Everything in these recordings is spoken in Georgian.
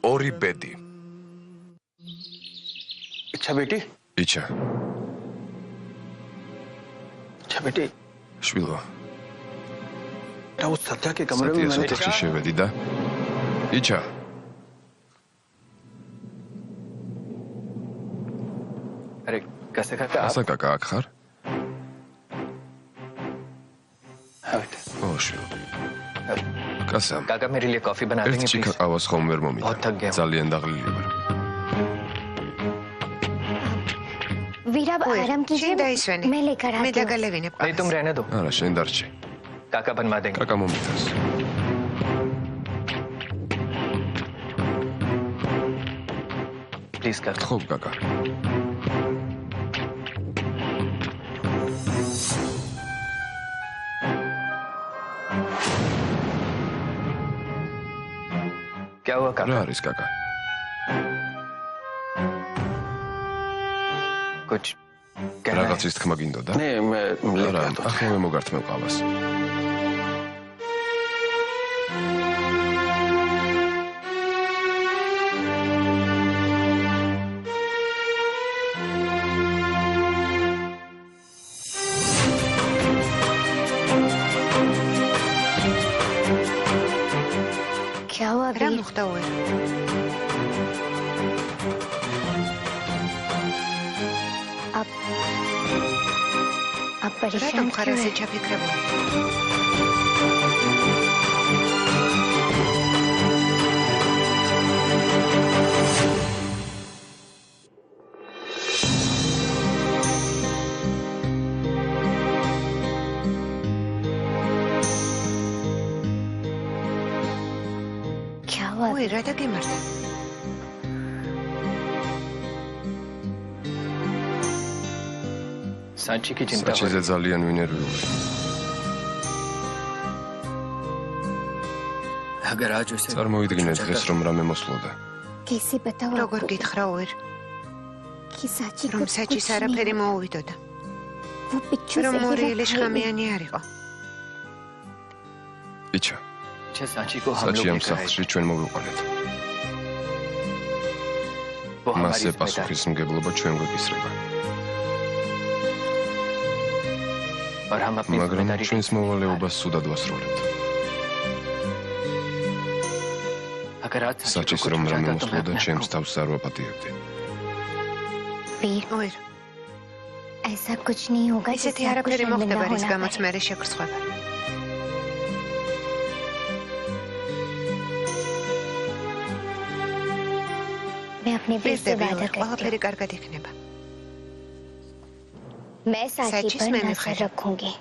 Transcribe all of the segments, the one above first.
ორი ბედი. अच्छा बेटी იჩა, अच्छा बेटी შვილო, क्या उस सत्या के कमरे में मैंने ოთახში შევედი და იჩა, अरे कैसे काका आप ასა კაკა აქ ხარ? हाँ बेटा ო შვილო. კასა, काका मेरे लिए कॉफी बना देंगे ერთ प्लीज ჩიქა ყავას ხომ ვერ बहुत მომიდა. थक गया हूँ। ძალიან დაღლილი ვარ. वीरा आप आराम कीजिए दाइस्वेनी मैं लेकर मैं आती हूँ दगलेविने नहीं तुम रहने दो არა, შენ დარჩე. काका बनवा देंगे კაკა მომიტანს. प्लीज काका ხო, კაკა. क्या हुआ რა काका არის კაკა? कुछ कहना है? რაღაცის თქმა გინდოდა? नहीं मैं არა, लेकर आता हूँ ახლა მოგართმევ ყავას. क्या हुआ რა वीर მოხდა უერ? आप परेशान რატომ ხარ क्यों ასე हैं? ჩაფიქრებული? क्या हुआ უერ, რა დაგემართა? सांची की चिंता हो საჩიზე ძალიან ვინერვიული. अगर आज उसे წარმოიდგინე დღეს რომ რამე მოსვლოდა. कैसे बताओ როგორ आपको გითხრა უერ, कि साची को რომ कुछ საჭის नहीं არაფერი हुआ। მოუვიდოდა, वो पिच्चू რომ से ही მორიელი रखा है। შხამიანი არ იყო. იჩა, अच्छा सांची को हम საჩი लोग ამ लेकर आए სახლში ჩვენ მოვიყვანეთ. वो हमारी მასზე जिम्मेदारी პასუხისმგებლობა ჩვენ გვეკისრება. और हम अपनी მაგრამ जिम्मेदारी ჩვენს მოვალეობას სუდად ვასრულებთ. अगर आज सांची საჩის को რომ कुछ हो რამე जाता तो मैं მოსვლოდა, अपने ჩემს आप को თავს არ ვაპატიებდი. वीर უერ, ऐसा कुछ नहीं होगा ისეთი जिससे आपको არაფერი शर्मिंदा მოხდება, რის होना გამოც पड़े। მე შეგრცხვება. मैं अपने दिल से პირდები वादा უერ, करती हूँ ყველაფერი კარგად იქნება. मैं साची साची पर में नजर मिठाई। रखूंगी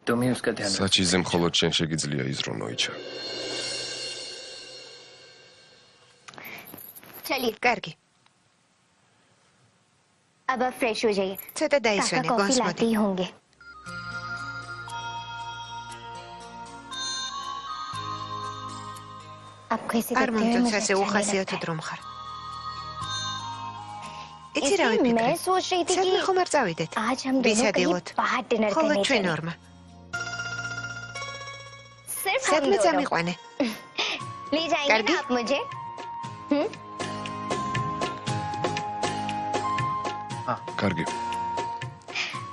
तुम ही उसका ध्यान रखो। საჩიზე მხოლოდ შენ შეგიძლია იზრუნო, იჩა. चलिए კარგი, अब आप फ्रेश हो जाइए ცოტა काका დაისვენე, कॉफी გონს लाते მოდი. ही होंगे आपको ऐसे არ देखते हुए მომწონს मुझे ასე अच्छा नहीं უხასიათო लगता है। დრო მხარ. იცი რა इसलिए ვიფიქრე? मैं सोच रही थी სადმე कि ხომ არ წავიდეთ? आज हम दोनों कहीं ვისადეოთ. बाहर डिनर ხოლო करने ჩვენ चलें। ორმა. सिर्फ हम სადმე दोनों। წამიყვანე? ले जाएंगे करगी? ना आप मुझे კარგი.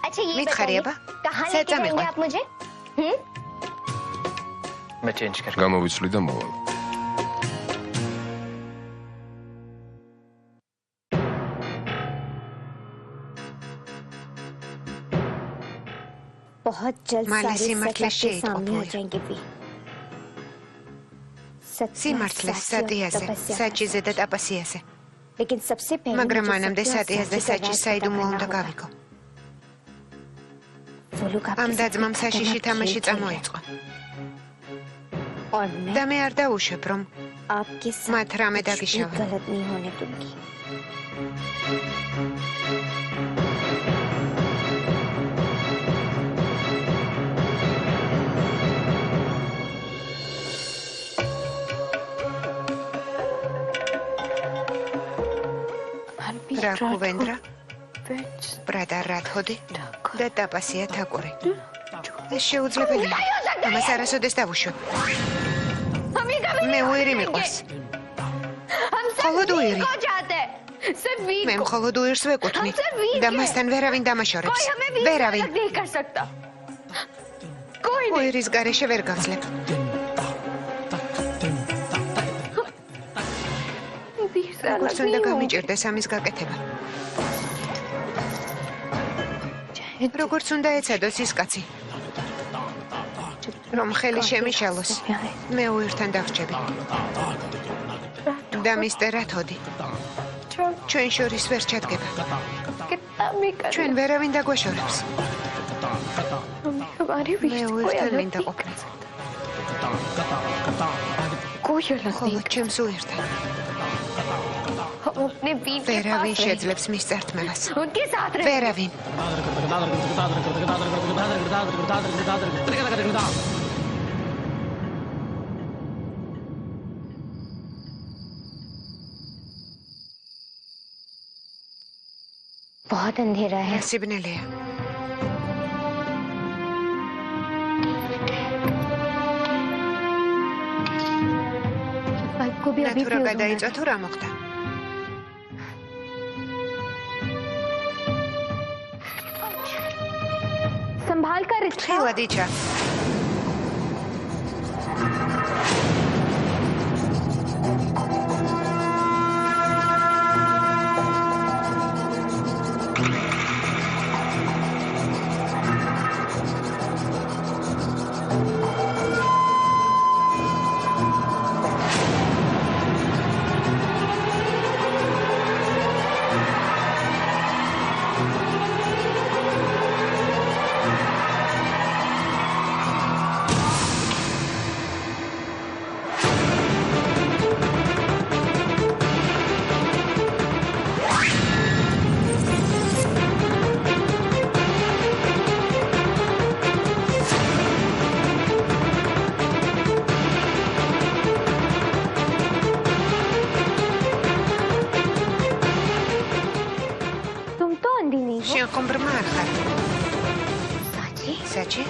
अच्छा ये मीठा बताइए बा? कहाँ सच लेके में जाएंगे बा? आप मुझे मैं चेंज कर გამოვიცვლი და მოვალ. बहुत जल्द माली सारे सिमरतले सच आपके शेद सामने आ कपूर। जाएंगे भी सच სიმართლეს სადიაზე, საჭიზე და ტაპასიაზე. लेकिन सबसे पहले მაგრამ मुझे მანამდე सत्य और სადიას და साची का საჭის राज საიდუმლო पता უნდა करना გავიგო. होगा। वो लोग आपके ამ साथ დაძმამ एक საშიში खतरनाक თამაში खेल खेल रहे हैं। წამოიწყო. और და मैं მე არ დაუშვებ, რომ आपके მათ साथ რამე कुछ भी დაგიშავა. गलत नहीं होने दूंगी Rakuvendra, Brada Radhodi და ტაპასია თაკური. ეს შეუძლებელია. ამას არასოდეს დავუშვებ. მე უირი მიყვარს. მხოლოდ უირი. მე მხოლოდ უირს ვეკუთვნი და მასთან ვერავინ დამაშორებს. ვერავინ. უირის გარეშე ვერ გავძლებ. როგორც უნდა გამიჭირდეს ამის გაკეთება. როგორც უნდა ეცადოს ის კაცი, რომ ხელი შემიშალოს, მე უირთან დავრჩები. და მისტერ რათოდი, ჩვენ შორის ვერ ჩადგება. ჩვენ ვერავინ დაგვაშორებს. მე უირთან მინდა ყოფნა. ხოლო ჩემს უირთან. ვერავინ შეძლებს მის წართმევას. ვერავინ. बहुत अंधेरा है სიბნელეა. बाइक को भी अभी ნათურა გადაიწვა თუ რა მოხდა? संभाल कर ხილად იჩა. შენ ხომ ბრმა არ ხარ? საჩი? საჩი?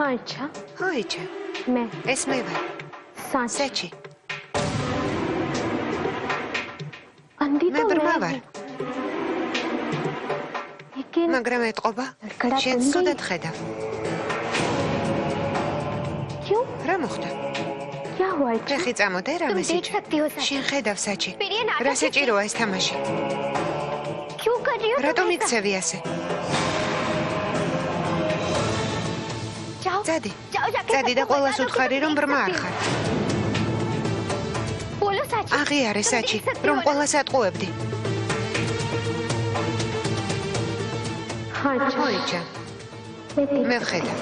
अच्छा ჰოიჩა, मैं ეს მე ვარ. საჩი, अंधी მე तो ბრმა मैं ვარ, हूँ, लेकिन მაგრამ ეტყობა, ლკრა შენ ტუნდი. სუდად ხედავ. क्यों რა მოხდა? क्या हुआ अच्छा ფეხი წამოდე तुम რამეს देख იჩა. सकती हो सच შენ ხედავ საჩი. फिर ये नाटक რა कैसे- საჭიროა ეს თამაში? क्यों कर रही हो რატომ तुम ऐसा? იქცევი ასე? जाओ წადი. जाओ जाके წადი და सबको ყველას बता दो कि უთხარი, तुम რომ देख ბრმა არ सकती हो। ხარ. बोलो सच აღიარე तुम საჩი, देख सकती რომ हो ना? ყველას ატყუებდი. हाँ अच्छा ჰოიჩა, मैं देख მე ვხედავ.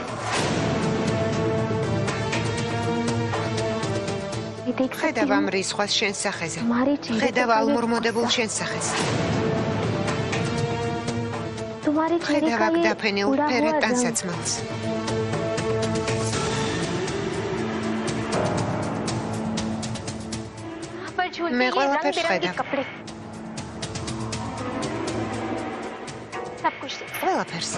मैं देख सकती ხედავ हूँ ამ რისხვას შენს სახეზე. हमारी चेहरे ხედავ पे ये ალმორმოდებულ गुस्सा। შენს სახეს. तुम्हारे चेहरे ხედავ का აქ ये დაფენილ उड़ा ფერად हुआ रंग ტანსაცმელს. पर झूलते मैं ये ყველაფერს रंग-बिरंगे ხედავ. कपड़े सब कुछ देख ყველაფერს.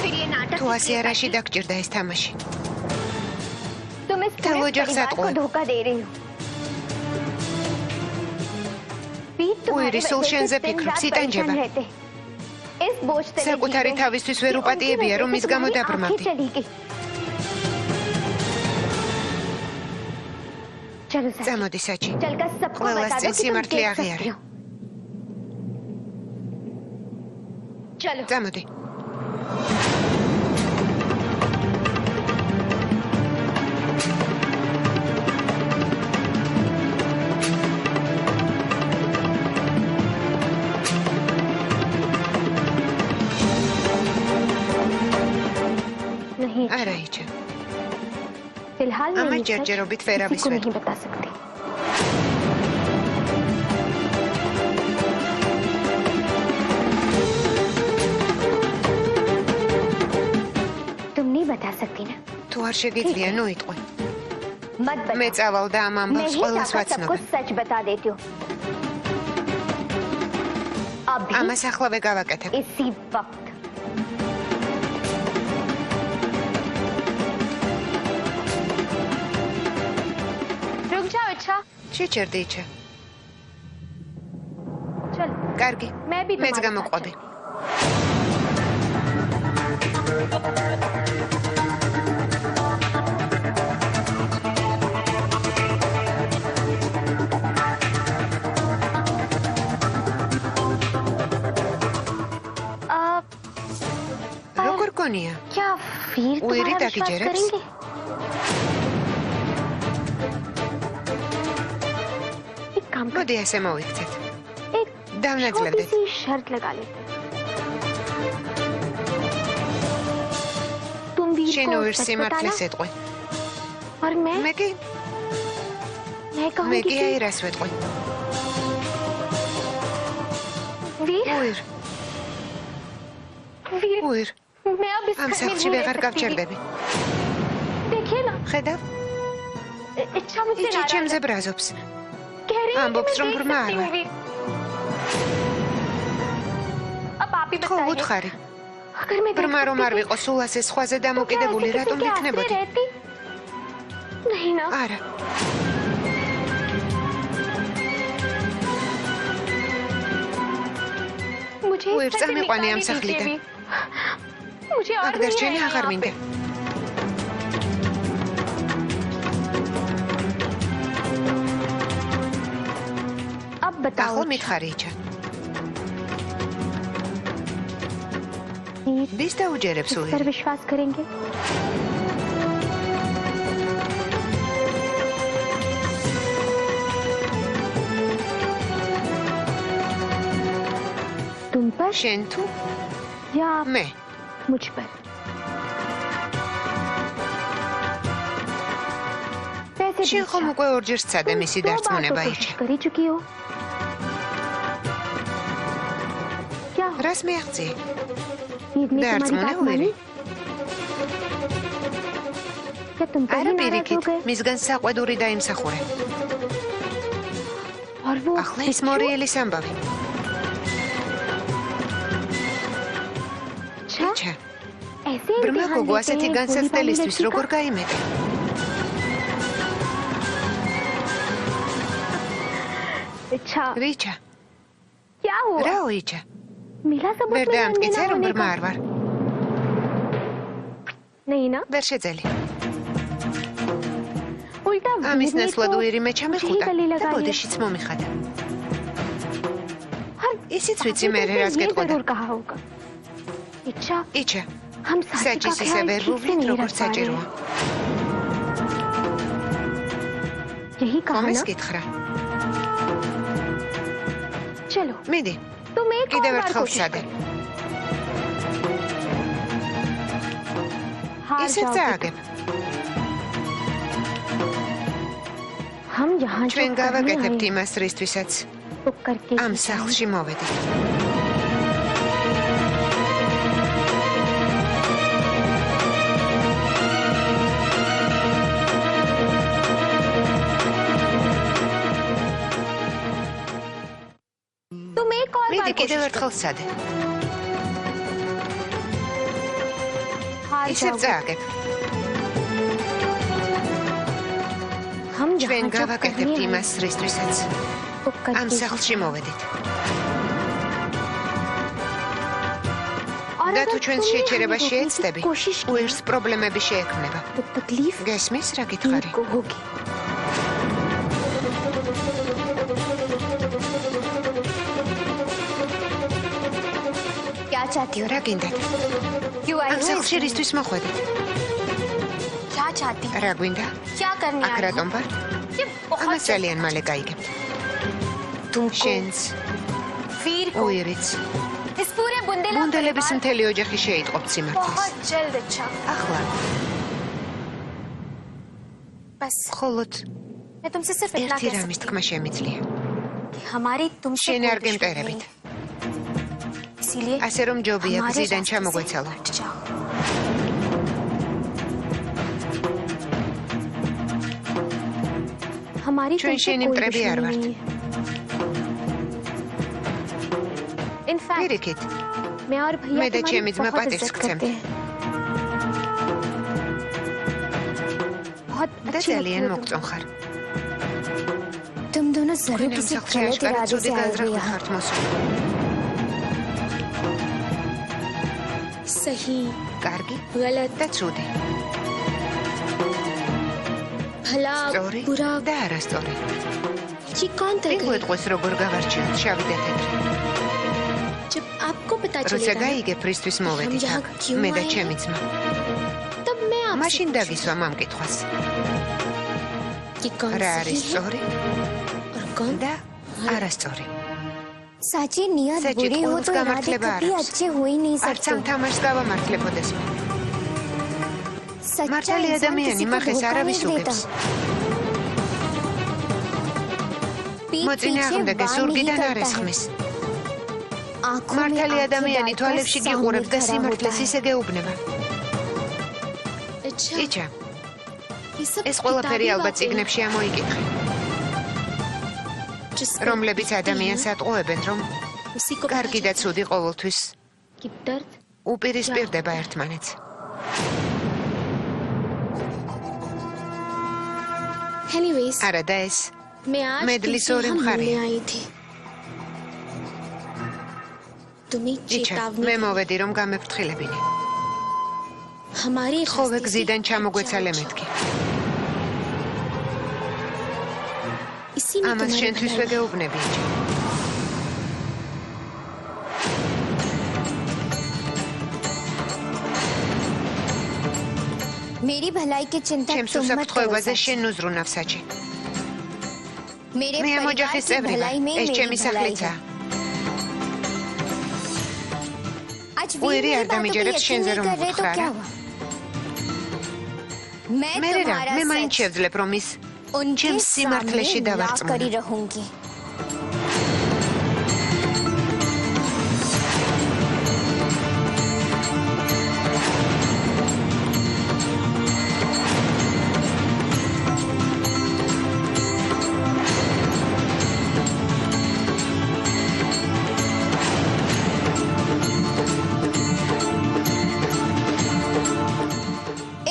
फिर ये नाटक თუ ასე არაში დაგჭირდა ეს თამაში. तुम इस चलो, पूरे जग साथ परिवार को कोई। धोखा दे रही हो पीत तुम्हारी उइरी, वजह सुल से शेंze दिन फिक्र, रात सीतान परेशान जेबा। रहते। इस बोझ तले საკუთარი जीते। თავისთვის ვერ कि უპატიებია, उनकी რომ वजह ის से გამო तुम्हारी დაბრმავდი. आँखें चली गई। चलो सच წამოდი საჩი. चलकर सबको ყველას बता दो წინ कि तुम სიმართლე देख აღიარე. सकती हो चलो წამოდი. फिलहाल मैं Ama ये सच ჯერჯერობით किसी ვერავის को ვერ नहीं बता सकती। तुम नहीं बता सकती ना? თუ არ შეგიძლია, ნუ იტყვი. मत बता। მე წავალ და ამ मैं ამბავს ही ყველას जाकर सबको ვაცნობ. सच बता देती हूँ। अभी ამას ახლავე გავაკეთებ. इसी वक्त। रुक जाओ अच्छा। შეჭერდი იჩა. चलो კარგი. मैं भी მეც तुम्हारे साथ გამოყვები. როგორ გონია? क्या फिर उइरी तुम्हारा ताकि विश्वास जेरेक्स? करेंगे? एक काम कर, მოდი ასე მოვიქცეთ. एक დავნაძლებდეთ. छोटी सी शर्त लगा लेते हैं। तुम वीर შენ को უირს सच სიმართლეს बताना ეტყვი. और मैं მე კი მე कहूंगी კი कि აირას ვეტყვი. वीर უირ, वीर უირ. मैं अब इस ამ घर में სახლში नहीं रह ვეღარ सकती। გავჭერდები. देखिए ना, ხედავ? इच्छा मुझसे იჩი नाराज है। ჩემზე ბრაზობს. कह रही है कि ამბობს, मैं რომ देख ბრმა सकती არ हूँ, ვარ. वीर। अब आप ही ხო बताइए, უთხარი. अगर मैं देख ბრმა რომ सकती არ थी, ვიყო სულ ასე სხვაზე तो क्या დამოკიდებული, ऐसे რატომ किसी के आसरे ვიქნებოდი? रहती? नहीं ना। არა. मुझे इस उइर, घर से წამიყვანი ამ निकाली दीजिए, სახლიდან. वीर। मुझे और აქ नहीं დარჩენი रहना აღარ यहाँ მინდა. पे। अब बताओ, ახლა მითხარი იჩა. वीर, დის დაუჯერებს इस पर უირი? विश्वास करेंगे? तुम पर შენ თუ या მე? मुझ पर? वैसे შენ ხომ უკვე ორჯერ სცადე მისი დარწმუნება कोशिश იჩა. कर ही चुकी हो। क्या რას მიაღწიე? वीर ने तुम्हारी დარწმუნე बात मानी? უირი? क्या तुम पर არა ही नाराज हो პირიქით, गए? მისგან საყვედური დაიმსახურე. और वो ახლა ის बिच्छू? მორიელის ამბავი. अच्छा, იჩა, ऐसे ბრმა इम्तिहान გოგო देते ასეთი हैं भोली भाली განსაცდელისთვის लड़की როგორ का? გაიმეტა? अच्छा, რიჩა, क्या हुआ? რაო იჩა? मिला सबूत ვერ में დაამტკიცე रंगीना რომ होने ბრმა का? არ ვარ. नहीं ना, ვერ შეძელი. उल्टा ამის वीर ने ნაცვლად तो უირი მე मुझे ही ჩამეხუტა गले და लगा लिया। ბოდიშიც მომიხადა. हर ისიც ვიცი आपने მე तुमसे რას ये გეტყოდა. जरूर कहा होगा। इच्छा, იჩა, हम साची का საჭის ისე ख्याल ვერ ठीक से ვუვლით नहीं როგორც रख पा रहे საჭიროა. हैं। यही कहा ხომ ეს ना? გითხრა? चलो, მიდი, तुम एक और კიდევ बार ერთხელ कोशिश ვსადე. करो। हार ისე जाओगे წააგებ. हम यहाँ जो ჩვენ करने გავაკეთებთ आए, იმას რისთვისაც वो करके ამ ही სახლში მოვედით. तुम एक और მიდი बार კიდევ कोशिश ერთხელ ვსადე. हार ისე जाओगे। წააგებ. हम यहाँ ჩვენ जो გავაკეთებთ करने आए, იმას რისთვისაც वो करके ამ ही სახლში მოვედით. और და अगर თუ ჩვენს तुमने შეჩერება हमें रोकने की შეეცდები, कोशिश की, უერს პრობლემები შეექმნება. तो तकलीफ გესმის რა वीर გითხარი? को होगी। क्या चाहती हो? რა გინდათ? क्यों आई ამ हो? სახლში რისთვის მოხვედით? क्या चाहती हो? რა გვინდა? क्या करने აქ आई हो? რატომ ვარ? ये बहुत ამას ძალიან მალე გაიგებთ. तुमको შენს, वीर को უირიც, इस पूरे बुंदेला ბუნდელების परिवार მთელი ოჯახი შეიტყობთ სიმართლეს. बहुत जल्द अच्छा ახლა ხოლოდ मैं तुमसे सिर्फ इतना ერთი कह რამის सकती თქმა შემიძლია. हूँ कि हमारी तुमसे შენ कोई არ दुश्मनी გემტერებით. नहीं है। इसीलिए ასე რომ ჯობია हमारे გზიდან रास्ते से ჩამოგვეცალო. हट जाओ। हमारी ჩვენ तुमसे შენი कोई მტრები არ दुश्मनी ვართ. नहीं है। इनफैक्ट პირიქით, मैं और भैया मैं तो तुम्हारी चेमिज में बहुत पाते इज्जत सकते हैं। करते हैं। बहुत და अच्छी लगती ძალიან हो तुम। მოგწონხარ. तुम दोनों जरूर თქვენ किसी სამსახურში गलत აშკარად इरादे ცუდი से आए हो განზრახვით यहाँ। ხართ მოსული. सही კარგი गलत და ცუდი. भला სწორი बुरा და არასწორი. ये कौन तय ვინ करेगा? გვეტყვის როგორ გავარჩიოთ შავი და თეთრი? जब आपको पता როცა चलेगा ना, გაიგებ რისთვის მოვედით यहाँ აქ, क्यों მე და आए ჩემი हैं? ძმა. तब मैं आपसे მაშინ पूछूंगी, დაგისვამ ამ კითხვას. कि कौन რა सही არის है სწორი और कौन და არასწორი. साची नियत सच्ची, बुरी हो कोई तो उसका इरादे मतलब कभी आराम से। अच्छे हो ही नहीं არც ამ सकते। თამაშს გავამართლებოდეს. सच्चा მართალი इंसान ადამიანი किसी को მახეს धोखा არავის नहीं देता। უგებს. पीठ მოწინააღმდეგე पीछे ზურგიდან वार არ नहीं करता है। ესხმის. आंखों में მართალი आंखें ადამიანი डालकर თვალებში सामने გიყურებს და खड़ा სიმართლეს होता है। ისე გეუბნება. अच्छा ჭიჭა, ये सब ეს ყველაფერი किताबी ალბათ बातें წიგნებში ამოიკითხე, हैं, जिस पर რომლებიც लिखते ადამიანს हैं, ატყუებენ, რომ उसी को पता კარგი და चलता ცუდი ყოველთვის है कि दर्द უპირისპირდება ერთმანეთს. एनीवेज არა და ეს मैं आज medlis तुमसे orim यहाँ khari. मिलने आई थी तुम्हें ჭიჭა, चेतावनी მე देनी। მოვედი რომ გამეფრთხილებინე. हमारे ხოლმე रास्ते से გზიდან ჩამოგვეცალე हट जाओ। მეთქი. इसी में ამას तुम्हारी შენთვისვე भलाई है। გეუბნები ჭიჭა. मेरी भलाई की चिंता ჩემს तुम मत करो უსაფრთხოებაზე साची। შენ უზრუნავ საჭი. मेरे მე ამ परिवार ოჯახის की წევრი भलाई ვარ. में ეს मेरी ჩემი भलाई სახლიცაა. है। आज वो वीर एरी मेरी आदमी बातों पे जरब यकीन शेंजे नहीं रोम कर रहे तो बुखरा क्या ना। हुआ? मैं მე რა, तुम्हारा მე მაინც सच შევძლებ რომ ის उनके ჩემს სიმართლეში सामने ला დავარწმუნო. कर ही रहूंगी।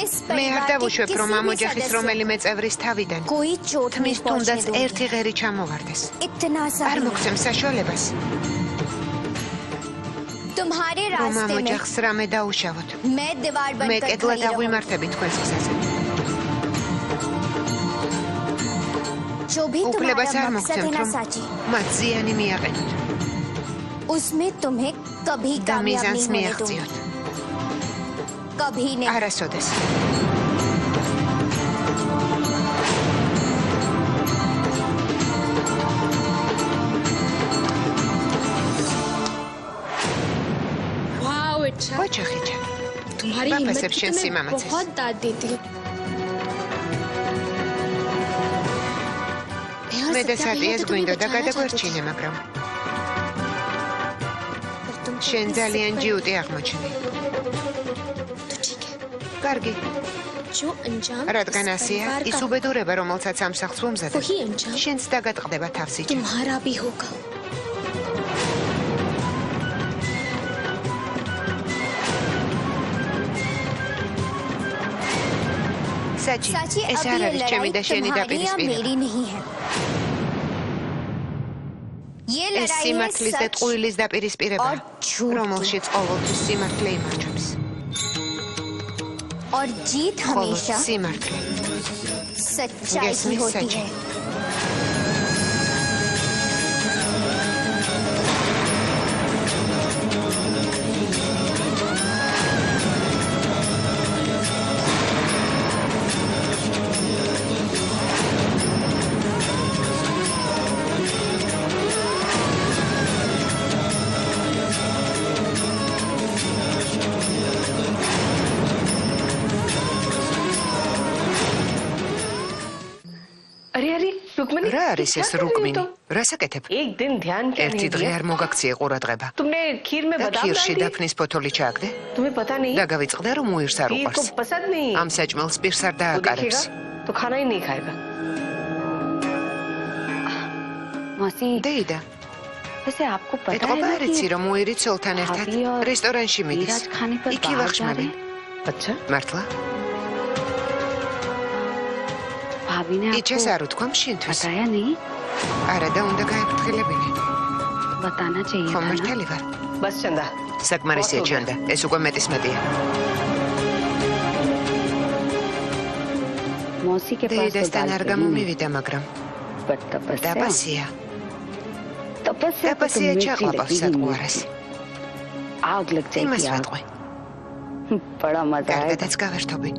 इस მე არ परिवार के დავუშვებ რომ किसी ამ भी ოჯახის सदस्य რომელიმე წევრის თავიდან कोई चोट नहीं თმის თუნდაც पहुंचने दूंगी। ერთი ღერი ჩამოვარდეს. इतना सा არ भी नहीं। მოგცემ საშუალებას तुम्हारे რომ ამ रास्ते में ოჯახს რამე დაუშავოთ. मैं दीवार მე बनकर კედლა खड़ी रहूंगी। დაგვიმართები თქვენს გზაზე. जो भी უფლებას तुम्हारा არ मकसद है მოგცემთ ना რომ साची, მათ ზიანი მიაყენოთ उसमें तुम्हें कभी და कामयाब მიზანს नहीं होने दूंगी। მიაღწიოთ. कभी नहीं। არასოდეს. वाओ अच्छा ოჯახიჭა. तुम्हारी हिम्मत वापस अब की शेन तो मैं सीमा मत से। बहुत दाद देती हूँ मैं और მე და सत्या भैया სატიას तो तुम्हें გვინდოდა बचाना चाहते थे, გადაგვარჩინე, მაგრამ पर तुम तो შენ अपनी ძალიან जिद पर- ჯიუტი აღმოჩნდი. तो ठीक है კარგი, जो अंजाम რადგან इस ასეა, परिवार ის का უბედურება, რომელსაც ამ სახლს ვუმზადებ, वही अंजाम შენც დაგატყდება თავსიჭი. तुम्हारा भी होगा საჭი, साची, ეს अब არ ये არის ჩემი लड़ाई და შენი तुम्हारी या დაპირისპირება. मेरी नहीं है। ये ეს लड़ाई है სიმართლის და सच ტყუილის დაპირისპირება, और झूठ რომელშიც ყოველთვის სიმართლე იმარჯვებს. और जीत ხოლო हमेशा სიმართლე सच्चाई की Yes, होती सच्ची। है। რა არის ეს რუკმინი? რასაკეთებ? एक दिन ध्यान क्या ერთი नहीं დღე दिया არ მოგაქციე ყურადღება. तुमने खीर में და बादाम ქირში डाल दिए დაფნის ფოთოლი ჩააგდე तुम्हें पता नहीं და გავიწყდა რომ უირს არ खीर को უყვარს. पसंद नहीं ამ საჭმელს პირს არ वो დააკარებს. देखेगा तो खाना ही नहीं खाएगा मौसी დეიდა, वैसे आपको पता है ეთყობა ना არ იცი कि რომ უირი ცოლთან ერთად भाभी और რესტორანში მიდის. वीराज खाने पर იქი बाहर जा रहे ვახშმები. हैं। अच्छा მართლა? भाभी ने იჩეს आपको არ უთქვამ შინთვის. बताया नहीं არა და უნდა გაეფრთხილებინე. बताना चाहिए ხო था ना მართალი ვარ. बस चंदा საკმარისია ჩანდა. ეს უკვე მეტის მეტია. मौसी के पास तो დეიდასთან बात არ करी გამომივიდა, მაგრამ नहीं, but तपस्या დაბასია. तपस्या को तो დაბასია मिर्ची ჩაყვავს लगी ही სატყუარას. नहीं। आग लग იმას जाएगी आग। ვატყვი. बड़ा मजा आएगा კარგადაც გავერთობი.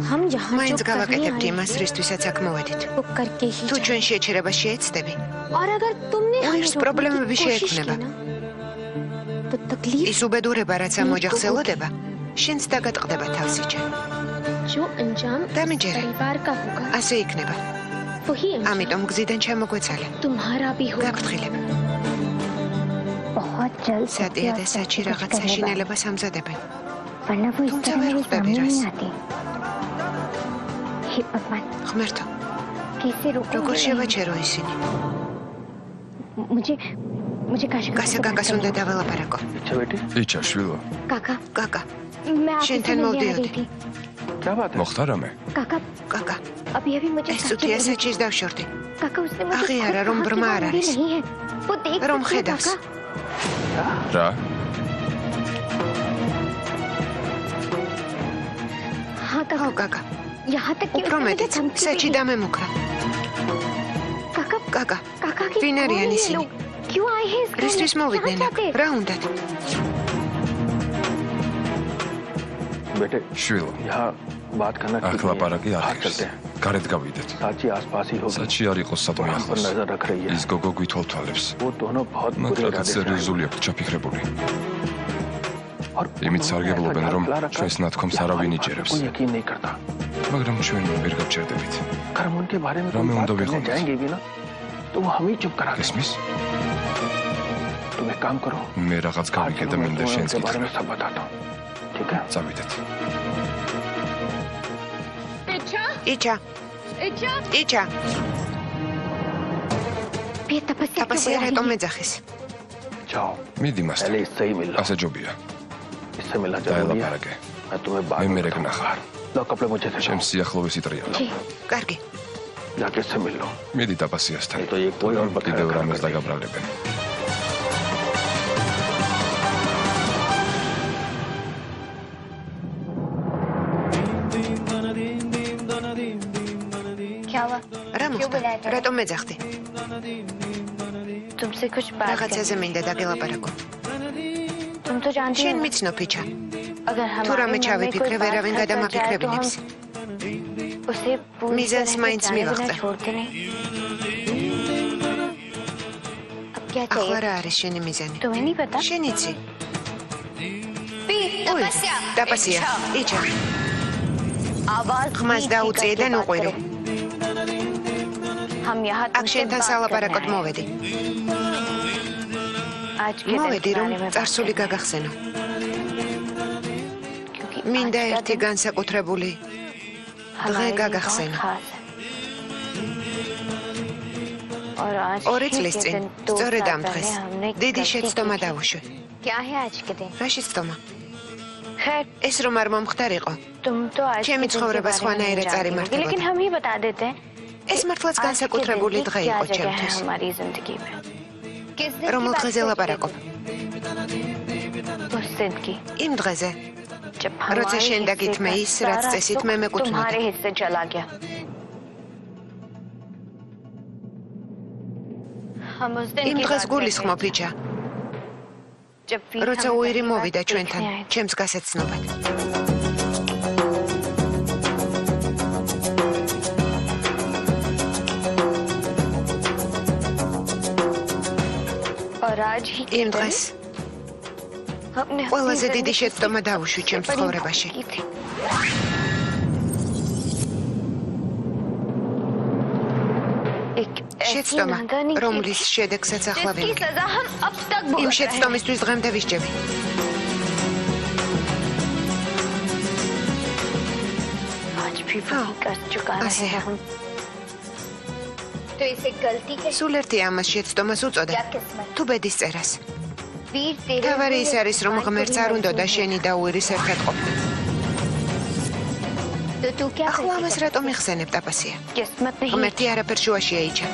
हम यहाँ მაინც जो करने გავაკეთებთ आए იმას, რისთვისაც აქ მოვედით. वो करके ही თუ जाएं। ჩვენ შეჩერებას შეეცდები, और अगर तुमने हमें उइर्स रोकने प्रॉब्लम की भी कोशिश შეექმნება. की ना, तो तकलीफ ის უბედურება, რაც ამოჯახსელოდება, შენც დაგატყდება თავსიჩე. जो अंजाम इस दामिंजेरे। परिवार का होगा ასე იქნება. वही अंजाम ამიტომ गზიდან ჩამოგვეცალე. तुम्हारा भी होगा გაგფრთხილებ. बहुत जल्द სადია და საჩი რაღაც საშინელებას ამზადებენ. वरना वो इस तुम तरह सब मेरे रुक दे सामने मेरा। नहीं आती हे भगवान ღმერთო, कैसे როგორ रोकूंगी შევაჩერო ისინი? मुझे मुझे काशी გასაგაგას უნდა დაველაპარაკო. अच्छा बेटी იჩა შვილო, काका კაკა, मैं आपसे შენთან मिलने आ მოვდიოდი. रही थी क्या बात है მოხდა რამე? काका კაკა, अभी अभी मुझे ეს सच წუთია बोली। საჩის დავშორდი. काका उसने मुझे აღიარა, खुद რომ कहा कि ბრმა वो არ बुरी არის. नहीं है वो देख რომ सकती है, ხედავს. काका რა? हाँ ხო, काका კაკა, यहाँ तक कि უფრო उसने मुझे მეტიც, धमकी საჩი दी है। დამემუქრა. काका კაკა, काका की ვინ कौन არიან है ये ისინი? लोग? क्यों आए हैं इस घर में? რისთვის क्या მოვიდნენ აქ? चाहते हैं? რა უნდათ? बेटे შვილო, यहाँ बात करना ठीक აქ नहीं ლაპარაკი है। არ बाहर ღირს. चलते हैं გარეთ გავიდეთ. साची आसपास ही होगी საჩი არ იყოს სადმე हम पर ახლოს. नजर रख रही है ის გოგო გვითვალთვალებს. वो दोनों बहुत बुरे მათ इरादे რაღაც से आए हैं। სერიოზული აქვს ჩაფიქრებული. और იმით उन्होंने სარგებლობენ, ऐसा რომ ख्याल रखा ჩვენს ნათქვამს कि არავინ हमारी बातों იჯერებს. को यकीन नहीं करता მაგრამ ჩვენ ვერ გავჩერდებით. अगर हम उनके बारे में रामे कोई बात उन्दो भी करने खोलो। जाएंगे भी ना तो वो हम ही चुप करा देंगे। გესმის? तुम एक काम करो მე რაღაც आज გავიქე და मैं მინდა तुम्हें შენს उनके बारे में გითხრა. सब बताता हूँ ठीक है წავიდეთ. იჩა, იჩა, ये तपस्या क्यों ტაპასია बुला რატომ रही है? ეძახის? जाओ მიდი पहले მასთან. इससे ही मिल लो ასე ჯობია. इससे मिलना जरूरी है დაელაპარაკე. मैं तुम्हें बाद मैं में मेरे बताऊंगा। गनाह। लो कपड़े मुझे से ჩემს სიახლოვეს იტრიალა. जी კარგი, जाके इससे मिल लो მიდი ტაპასიასთან. नहीं तो ये कोई और बखेड़ा კიდევ काम რამეს कर देगी। დაგაბრალებენ. क्या हुआ რა क्यों მოხდა? बुलाया था? რატომ ეძახდი? तुमसे कुछ बात რაღაცაზე მინდა დაგელაპარაკო. करनी। तुम तो जानती შენ हो ना, მიცნო ფიჩა, अगर თუ हमारे რამე मन में ჩავიფიქრე, कोई बात ვერავინ फंस जाए तो हम გადამაფიქრებინებს. उसे पूरी मिजाज तरह से माइंड्स जाने में बिना वक्त है। छोड़ते नहीं। अब क्या ახლა चाहिए რა არის შენი მიზანი? तुम्हें नहीं पता შენ იცი? तपस्या ტაპასია, იჩა, आवाज ხმას नीची დაუწიე करके და बात ნუყვირი. करो। हम यहाँ აქ तुमसे შენთან बात სალაპარაკოდ करने आए მოვედი. हैं। आज के दिन მოვედი, के რომ बारे में बात წარსული करनी है, გაგახსენო. क्योंकि მინდა आज का ერთი दिन განსაკუთრებული हमारे लिए बहुत გაგახსენო. खास है। और आज ორი ही के წლის წინ, दिन दो სწორედ साल ამ पहले დღეს, हमने एक დიდი गलती შეცდომა की थी। დავუშვი. क्या है आज के दिन რა შეცდომა? खैर ეს რომ არ მომხდარიყო, तुम तो आज के ჩემი दिन के ცხოვრება बारे में სხვანაირად नहीं जानती होगी, წარიმართებოდა. लेकिन हम ही बता देते हैं ეს მართლაც आज के განსაკუთრებული दिन की დღე क्या იყო जगह है ჩემთვის. हमारी जिंदगी में किस दिन რომელ დღეზე ლაპარაკობ? उस दिन की იმ დღეზე, जब როცა შენ हमारे დაგითმე हिस्से ის, का რაც सारा წესით सुख მე მეკუთვნოდა. तुम्हारे हिस्से चला गया हम उस दिन იმ की დღეს बात გულისხმობ, कर रहे იჩა, थे, जब वीर როცა हमें უირი पहली बार მოვიდა देखने ჩვენთან, आए थे। ჩემს გასაცნობად. आज ही იმ დღეს ყველაზე დიდი შეცდომა დავუშვი ჩემს ცხოვრებაში. შეცდომა, რომლის შედეგსაც ახლა ვიმგე. იმ შეცდომისთვის დღემდე ვისჯები. ასეა. სულ ერთი ამას შეცდომას უწოდე. თუ ბედის წერას. თავარი ის არის, რომ ღმერთს არ უნდოდა შენი და უირის ერთად ყოფნა. ახლა ამას რატომ იხსენებ, ტაპასია? ღმერთი არაფერ შუა შეეიჩა.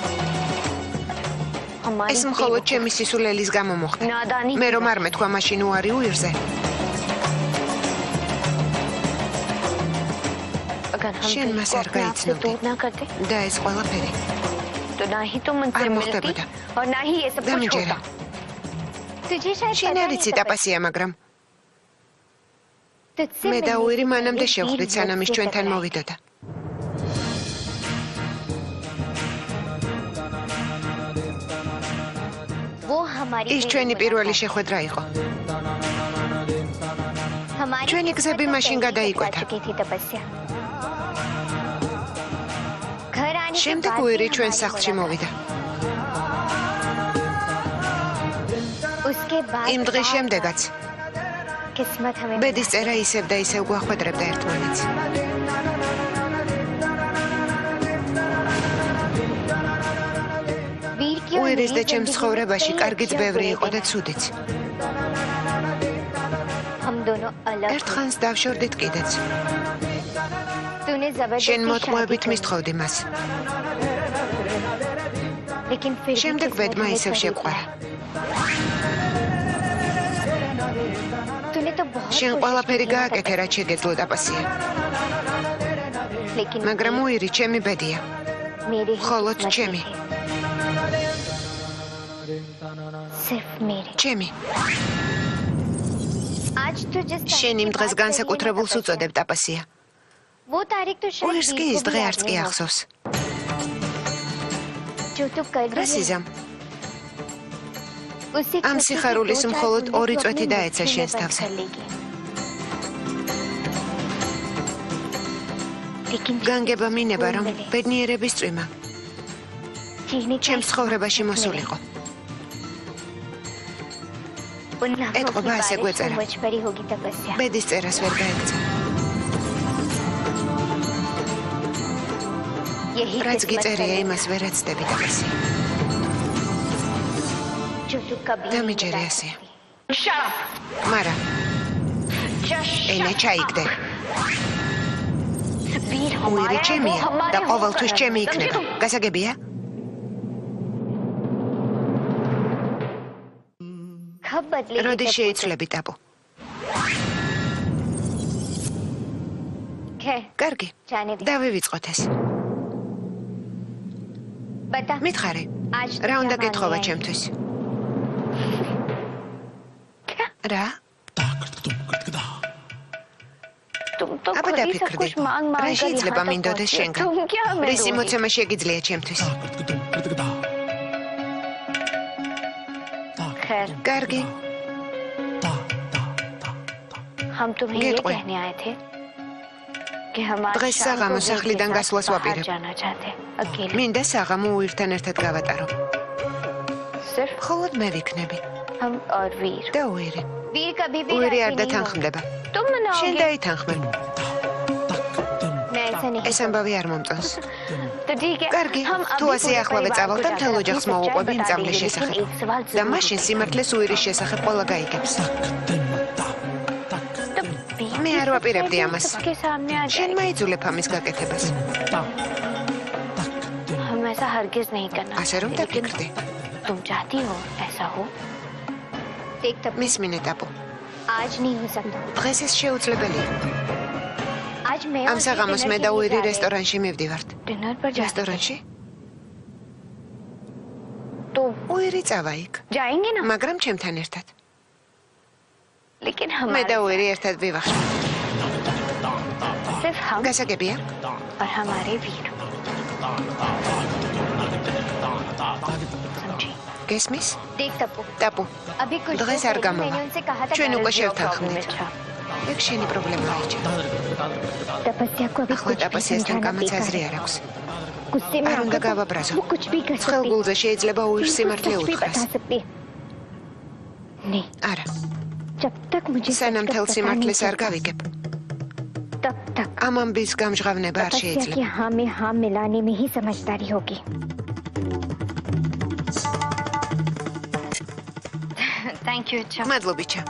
ეს მხოლოდ ჩემი სისულელის გამო მოხდა. მე რომ არ მეთქვა მაშინ უარი უირზე. შენ მას არ გაიცნობდი და ეს ყველაფერი არ მოხდებოდა. დამიჯერა. შენ არ იცი ტაპასია, მაგრამ მე და უირი მანამდე შევხვდით, სანამ ის ჩვენთან მოვიდოდა. ის ჩვენი პირველი შეხვედრა იყო. ჩვენი გზები მაშინ გადაიკვეთა. შემდეგ უირი ჩვენ სახლში მოვიდა. იმ დღის შემდეგაც ბედის წერა ისევ და ისევ გვახვედრებდა ერთმანეთს. უირის და ჩემს ცხოვრებაში კარგიც ბევრი იყო და ცუდიც. ერთხანს დავშორდით კიდეც. შენ მოტყუებით მისთხოვდი მას. შემდეგ ბედმა ისევ შეყვარა. შენ ყველაფერი გააკეთე, რაც შეგეძლო, ტაპასია. მაგრამ უირი ჩემი ბედია. მხოლოდ ჩემი. ჩემი. შენ იმ დღეს განსაკუთრებულს უწოდებ, ტაპასია. უირს კი ის დღე არც კი ახსოვს. რასიზამ. ამ სიხარულის მხოლოდ 2 წვეთი დაეცა შენს თავზე. განგება მინება, რომ ბედნიერების წვიმა ჩემს ცხოვრებაში მოსულიყო. ეთყობა ასე გვეწერა. ბედის წერას ვერ გაეკცა. რაც გიწერია, იმას ვერ აცდები, ტაპასია. დამიჯერე ასეა. მარა ენა ჩაიგდე. უირი ჩემია და ყოველთვის ჩემი იქნება. გასაგებია? როდი შეიცვლები, ტაპო? კარგი, დავივიწყოთ ეს. მითხარი, რა უნდა გეთხოვა ჩემთვის? რა? აბა დაფიქრდი. რა შეიძლება მინდოდეს შენგან? რისი მოცემა შეგიძლია ჩემთვის? კარგი. გეტყვი. დღეს საღამო სახლიდან გასვლას ვაპირებ. მინდა საღამო უირთან ერთად გავატარო. მხოლოდ მე ვიქნები. და უირი. უირი არ დათანხმდება. შენ დაითანხმე. ეს ამბავი არ მომწონს. კარგი, თუ ასე ახლავე წავალ და მთელ ოჯახს მოვუყვები იმ წამლის შესახებ. და მაშინ სიმართლეს უირის შესახებ ყველა გაიგებს. მე არ ვაპირებდი ამას. შენ მაიძულებ ამის გაკეთებას. ასე რომ დაფიქრდი. მისმინე, ტაპო. დღეს ეს შეუძლებელია. ამ საღამოს მე და უირი რესტორანში მივდივართ. რესტორანში? უირი წავა იქ. მაგრამ ჩემთან ერთად. მე და უირი ერთად ვივახშავ. გასაგებია? გესმის? देख तपू ტაპუ, अभी कुछ დღეს არ გამოვა. मैंने उनसे कहा था ჩვენ უკვე No შევთანხმდით. problem, अच्छा। ეგ შენი პრობლემა იჭა. तपस्या को अभी ახლა कुछ भी ტაპასიასთან समझाना კამაც बेकार აზრი है। არ აქვს. गुस्से में არ უნდა आकर तो გავაბრაზო. वो कुछ भी कर सकती है। ხელგულზე შეიძლება უირს სიმართლე कुछ भी უთხრას. बता सकती है। नहीं არა, जब तक मुझे सच სანამ का თელ पता नहीं სიმართლეს არ चलता, გავიგებ, तब तक ამ ამბის გამჟღავნება არ तपस्या შეიძლება. की हाँ में हाँ मिलाने में ही समझदारी होगी। थैंक यू अच्छा მადლობიჩა.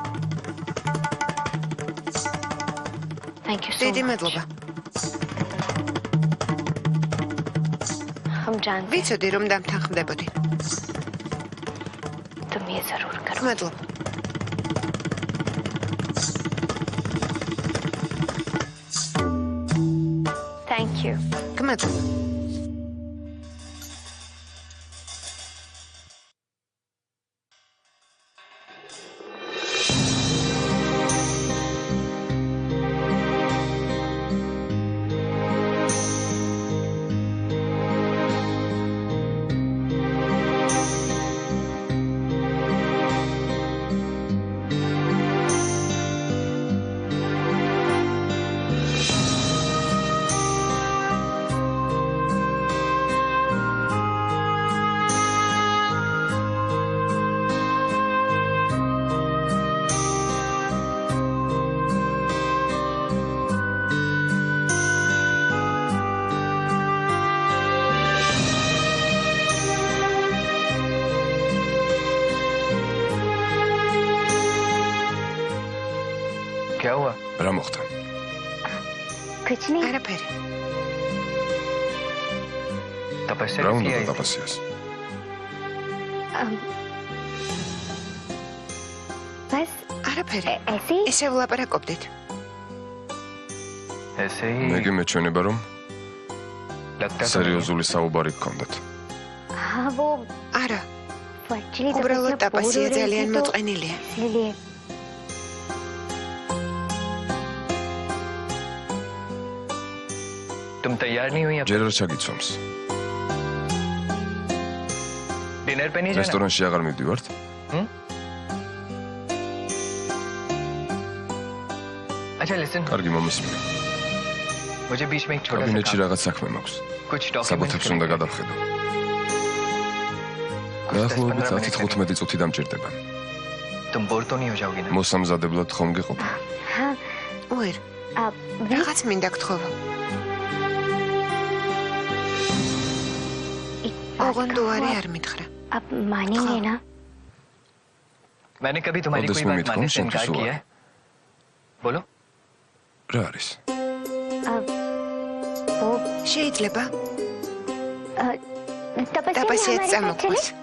Thank you დიდი მადლობა. हम जानते हैं ვიცოდი რომ დამთანხმდებოდი. तुम ये जरूर करो। მადლობა. Thank you. გმადლობა. क्या हुआ რა მოხდა? कुछ नहीं। არაფერი. तपस्या რა किस უნდა लिए आई थी? ტაპასიას? बस არაფერი. ऐसे ही ესე ვლაპარაკობდით. ऐसे ही მე გიმეჩვენება რომ लगता है სერიოზული საუბარი გქონდათ. हाँ वो არა, एक्चुअली უბრალოდ ტაპასია ძალიან მოწყენილია. इसलिए तुम तैयार नहीं हुई अब ჯერ არ ჩაგიცვამს. डिनर पे नहीं जाना რესტორანში აღარ მივდივართ? अच्छा लिसन კარგი მომისმინე. मुझे बीच में एक छोटा सा კაბინეტში काम, რაღაც საქმე მაქვს. कुछ डॉक्यूमेंट्स საბუთებს უნდა გადავხედო. დაახლოებით 10-15 წუთი დამჭირდება. तुम बोर तो नहीं हो जाओगी ना მოსამზადებლად ხომ გეყოფ? हाँ უერ, अब რაღაც მინდა გთხოვო. ოღონდ უარი არ მითხრა. अब मानेंगे ना। मैंने कभी तुम्हारी और कोई 10 बात मिनट मानने कौन से इनकार संतोष हुआ? किया है बोलो რა არის? अब वो შეიძლება तपस्या ტაპასიაც हमारे साथ წამოყვას. चले?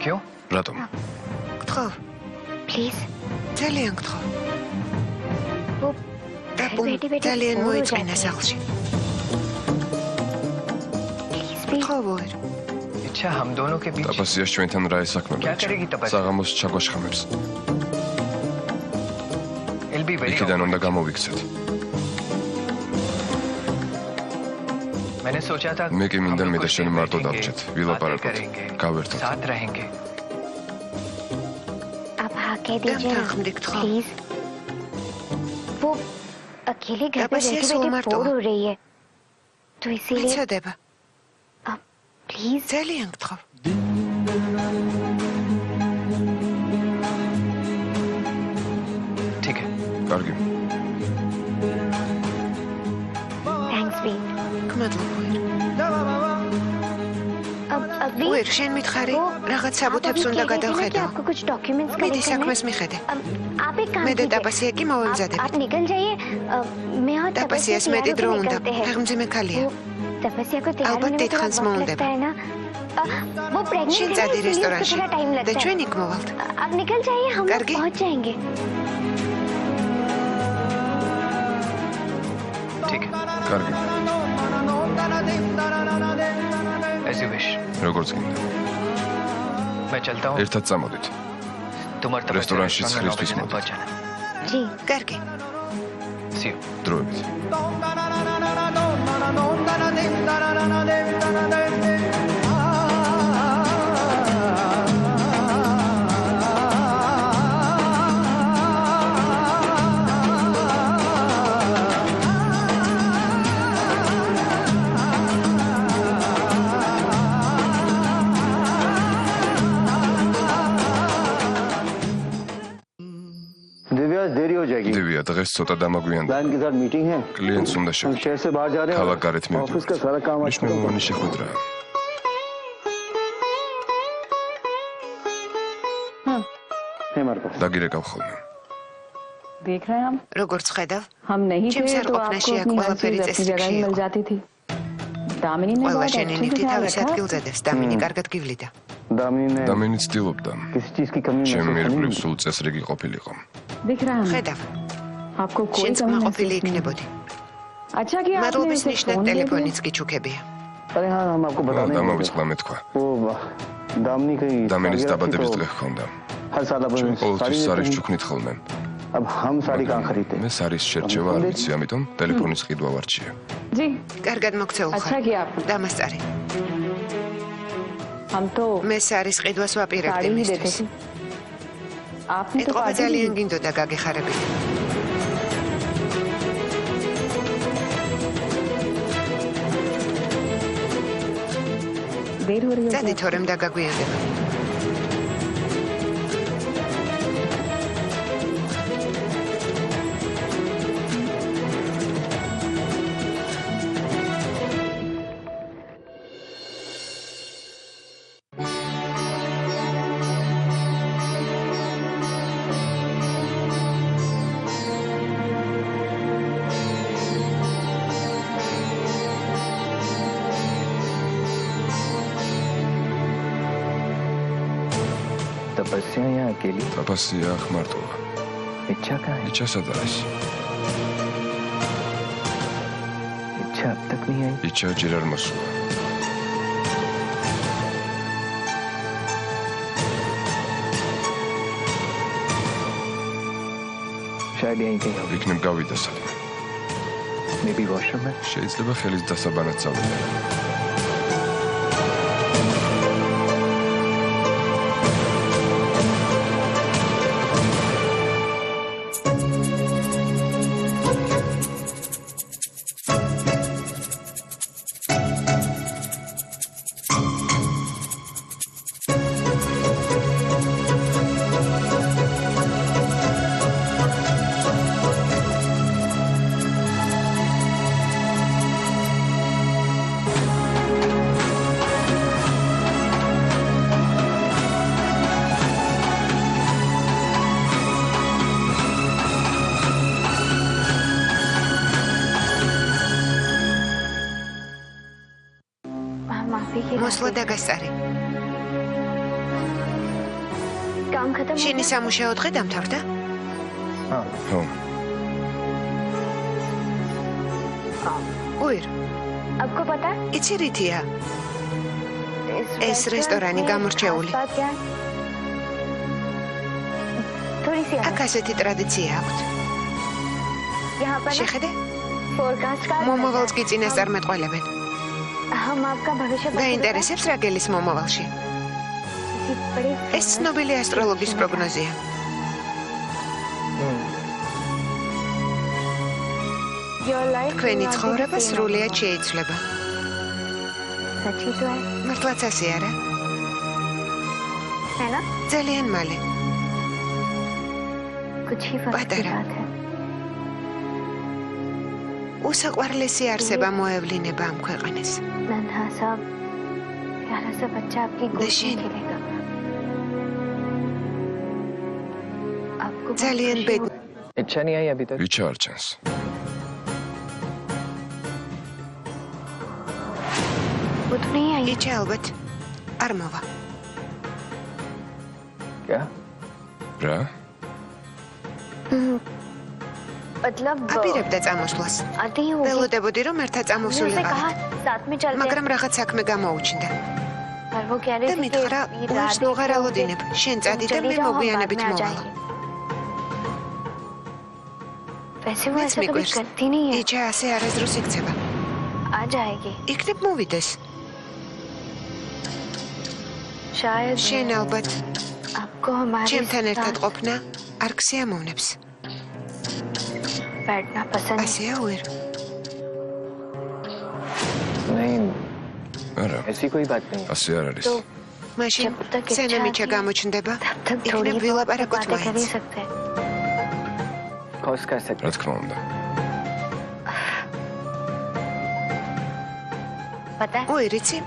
क्यों რატომ? გთხოვ, प्लीज ძალიან გთხოვ. वो ტაპუ बैठे बैठे ძალიან बोर हो მოიწენა जाते हैं। სახლში. प्लीज भी გთხოვ უერ. अच्छा हम दोनों के बीच ტაპასიას ჩვენთან რა ესაქმება? क्या करेगी तपस्या? საღამოს ჩაგვაშხამებს. It'll be very იქიდან awkward. უნდა გამოვიქცეთ. मैंने सोचा था მე კი მინდა हम लोग მე და कुछ შენ दिन მარტო बैठेंगे, დავჭეთ, बातें ვილაპარაკოთ, करेंगे, გავერთოთ. साथ रहेंगे आप हाँ कह दीजिए ना დამთანხმდი გთხოვ. प्लीज। वो अकेले घर पे तपस्या बैठे बैठे सोमवार तो। बोर हो रही है तो इसीलिए ვიცოდება. आप प्लीज ძალიან გთხოვ. ठीक है კარგი. थैंक्स भी। გმადლობა უერ. अब अभी უერ, შენ მითხარი, რაღაც საბუთებს უნდა გადავხედო. आपको कुछ डॉक्यूमेंट्स მიდი कलेक्ट करने საქმეს მიხედე. आप एक काम მე და कीजिए ტაპასია კი आप მოვემზადებით. निकल जाइए मैं और ტაპასიას तपस्या მეტი तैयार დრო होकर უნდა. निकलते हैं। ფეხმძიმე ქალია. वो तपस्या को तैयार ალბათ होने में थोड़ा დიდხანს वक्त მოუნდება. लगता है ना वो प्रेग्नेंट შენ है წადი इसलिए उसको რესტორანში थोड़ा टाइम და लगता है ჩვენ იქ მოვალთ. आप निकल जाइए हम लोग करके? पहुंच जाएंगे ठीक है კარგი. as you wish როგორც გინდა. मैं चलता हूँ ერთად წამოდით. तुम और तपस्या रेस्टोरेंट रेस्टोरेंट में शीट्स लॉबी में तक पहुंच जाना जी კარგი. See you. დროებით. दिव्या देरी हो जाएगी დივია, დღეს ცოტა დამაგვიანდა. बैंक के साथ मीटिंग है კლიენტს უნდა हम შეხვდე. शहर से बाहर जा रहे हैं ქალაქ გარეთ और ऑफिस का सारा काम आज खत्म მნიშვნელოვანი შეხვედრაა. है हमारे पास დაგირეკავ ხოლმე. देख रहे हैं हम როგორც ხედავ, हम नहीं जिम थे सर तो को अपना आपको शेयर अपनी वाला हर चीज फेरी अपनी जैसे जगह ही शेयर मिल को। जाती थी दामिनी ने ყველა बहुत अच्छे შენინივთი से ख्याल თავის रखा ადგილზედეს. დამინი კარგად გივლიდა. दामिनी ने დამენი ცდილობდა किसी चीज की कमी ჩემი महसूस ირგვლივ नहीं სულ წესრიგი ყოფილიყო. दिख रहा है ხედავ, आपको कोई შენც कमी მაყოფილი महसूस नहीं იქნებოდი. अच्छा कि आपने მადლობის उसे ნიშნად फोन दे दिया ტელეფონიც გიჩუქებია. अरे हाँ हम आपको რა बताने ही დამავიწყდა नहीं მეთქვა. थे। वो दामिनी कहीं დამენის सालगिरह थी დაბადების तो დღე ჰქონდა. हर साल अपन ჩვენ साड़ी ყოველთვის लेते სარის हैं। ჩუქნით ხოლმე. अब हम साड़ी कहाँ खरीदते მე სარის შერჩევა არ ვიცი, ამიტომ ტელეფონის ყიდვა ვარჩიე. जी კარგად მოგცეულ अच्छा ხარ. किया आपने დამასწარი. हम तो მე სარის ყიდვას ვაპირებდი साड़ी ही देते მისთვის. थे आपने तो ეთყობა पार्टी ძალიან दी। გინდოდა გაგეხარებინა. देर हो रही है წადი თორემ დაგაგვიანდება. तपस्या या अकेली ტაფასია ხმარტოა. इच्छा का है იჩა სად არის? इच्छा अब तक नहीं आई იჩა ჯერ არ მოსულა. शायद यहीं कहीं होगी იქნებ გავიდა სადმე. मे बी वॉशरूम में შეიძლება ხელის დასაბანად წავიდე. माफी की მოსვლა დაგასწარი. काम खत्म हो შენი गया? სამუშაო დღე დამთავრდა? ხო, უირ, आपको पता है იცი რითია? इस रेस्टोरानी में გამორჩეული. खास बात क्या है? थोड़ी सी აქ ასეთი ტრადიცია აქვთ. यहाँ पर ना შეხედე? Forecast card მომავალს კი წინასწარმეტყველებენ. हम आपका भविष्य बता გაინტერესებს რა გელის მომავალში? किसी बड़े ეს ცნობილი ასტროლოგის პროგნოზია. Your life თქვენი will not be ცხოვრება the same სრულიად anymore. შეიცვლება. सच्ची तो है მართლაც ასე არა? है ना ძალიან მალე. कुछ ही वक्त की पता बात है უსაყვარლესი არსება მოევლინება ამ ქვეყანას. नन्हा सा प्यारा सा बच्चा आपकी गोद में दर्शन। खेलेगा आपको बहुत ძალიან खुशी ბედ होगी। इच्छा नहीं आई अभी तक იჩა არ ჩანს. वो तो नहीं आई იჩა ალბათ არ მოვა. क्या რა? मतलब აპირებდა წამოსვლას. आती ही होगी ველოდებოდი რომ ერთად मैंने उसे წამოვსულიყავით. कहा साथ में चलते हैं მაგრამ რაღაც საქმე გამოუჩნდა. पर वो कह და रही थी მითხრა, कि უერს ნუღარალოდინებ. შენ წადი და მე მოგვიანებით მოვალ. वैसे वो მეც ऐसा कभी მიგვერს. करती नहीं है იჯა ასე არასდროს იქცება. आ जाएगी იქნებ მოვიდეს. शायद შენ ალბათ आपको हमारे ჩემთან ერთად साथ ყოფნა არ გსიამოვნებს. बैठना पसंद है ასეა ვერ. नहीं არა, ऐसी कोई बात नहीं ასე არ არის. მაშინ სენამიჩა გამოჩნდება. तब तक იქნებ थोड़ी बहुत ვილაპარაკოთ बातें कर ही მაინც. सकते हैं कॉस कर सकते რა თქმა უნდა. पता है ой, რიცი?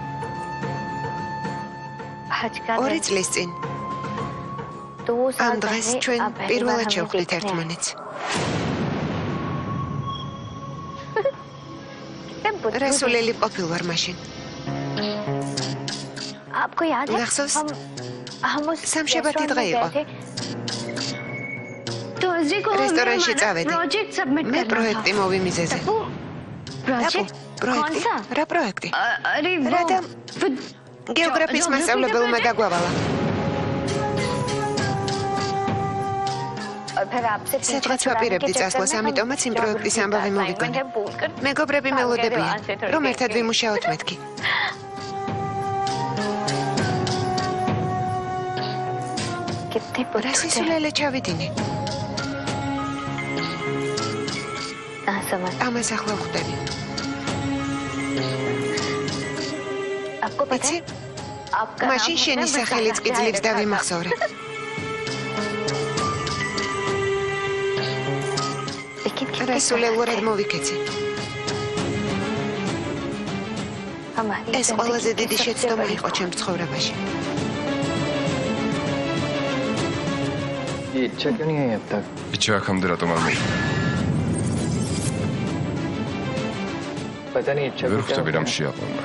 आज का 2 दिन წლის წინ 2 ამ साल დღეს पहले ჩვენ आप पहली बार პირველად हमें შევხვდით देखने आए। ერთმანეთს. कितने बुद्धू थे। რასულელი ყოფილ ვარ მაშინ. आपको याद है महसूस? हम उस სამშაბათი रेस्टोरेंट დღე में იყო. गए थे थर्सडे को რესტორანში წავედი. प्रोजेक्ट सबमिट მე करना პროექტი था მოვიმიზეზე. तपू प्रोजेक्ट कौन პროექტი? सा რა პროექტი? अरे რატომ გეოგრაფიის მასწავლებელმა დაგვავალა. और फिर आपसे სადღაც ვაპირებდი წასვლას, ამიტომაც იმ პროექტის ამბავი მოვიგონე. მეგობრები მელოდებიან, რომ ერთად ვიმუშაოთ მეთქი. कितने რა बुद्धू थे სისულელე ჩავიდინე. ना समझ ამას ახლა ვხვდები. आपको पता იცი? है आपका მაშინ შენი სახელიც კი ძლივს დავიმახსოვრე. लेकिन कितनी რასულელურად მოვიქეცი. हमारी ეს ყველაზე დიდი შეცდომა იყო ჩემს ცხოვრებაში. ये इच्छा क्यों नहीं है अब तक იჩა აქამდე რატომ არ მოხდა? पता नहीं इच्छा ვერ को क्या ხვდები होता რამ है। შეაყვარნა.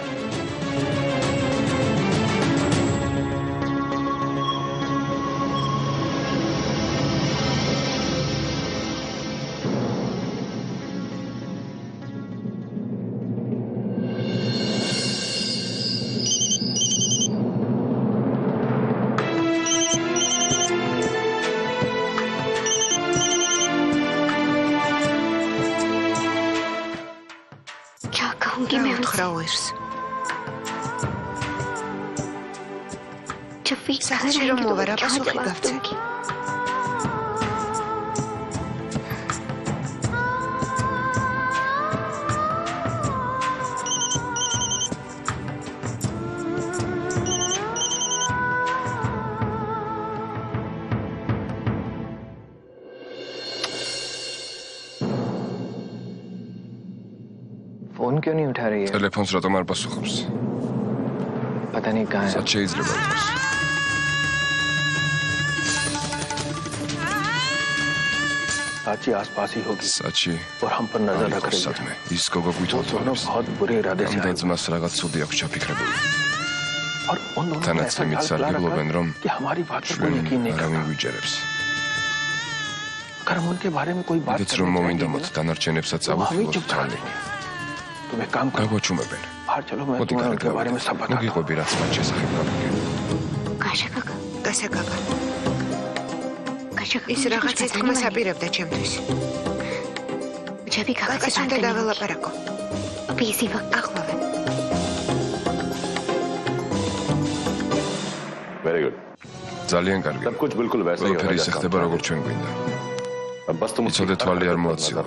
क्या कहूंगी რა मैं უთხრა उनसे უერს. जब भी სახლში घर რომ आएंगे तो მოვა, რა क्या პასუხი जवाब გავცე? दूंगी फोन क्यों नहीं उठा रही है ტელეფონს რატომ არ პასუხობს? पता नहीं कहाँ है სად შეიძლება იყოს? साची आसपास ही होगी საჩი और हम पर नजर არ रख იყოს रही है სადმე. ის გოგო वो दोनों გვითხოვებს. बहुत बुरे इरादे से ამ आए დაძმას რაღაც ცუდი აქვს ჩაფიქრებული. और उन दोनों ने თანაც ऐसा იმით जाल फैला სარგებლობენ, रखा რომ कि हमारी बात पर कोई ჩვენ यकीन नहीं არავინ करता გვიჯერებს. अगर हम उनके बारे में कोई बात იდეც რომ करने მოვინდამოთ जाएंगे დანარჩენებსაც तो वो हमें წავუხილოთ चुप करा თვალე. देंगे तुम एक काम करो გაგვაჩუმებენ. बाहर चलो मैं მოდი तुम्हें გარეთ उनके बारे में सब გავიდეთ. बताता हूँ მოგიყვები რაც მათ შესახებ გავიგე. काशा काका გასაკაკა. काशा ის რაღაცის თქმას აპირებდა ჩემთვის. जब भी काका से კაკას बात უნდა करनी होगी დაველაპარაკო. अभी इसी वक्त ახლავე. Very good ძალიან კარგი. सब कुछ बिल्कुल वैसा ही ყველაფერი होगा ისე ხდება როგორც ჩვენ გვინდა. अब बस तुम იცოდე თვალი არ მოაციო.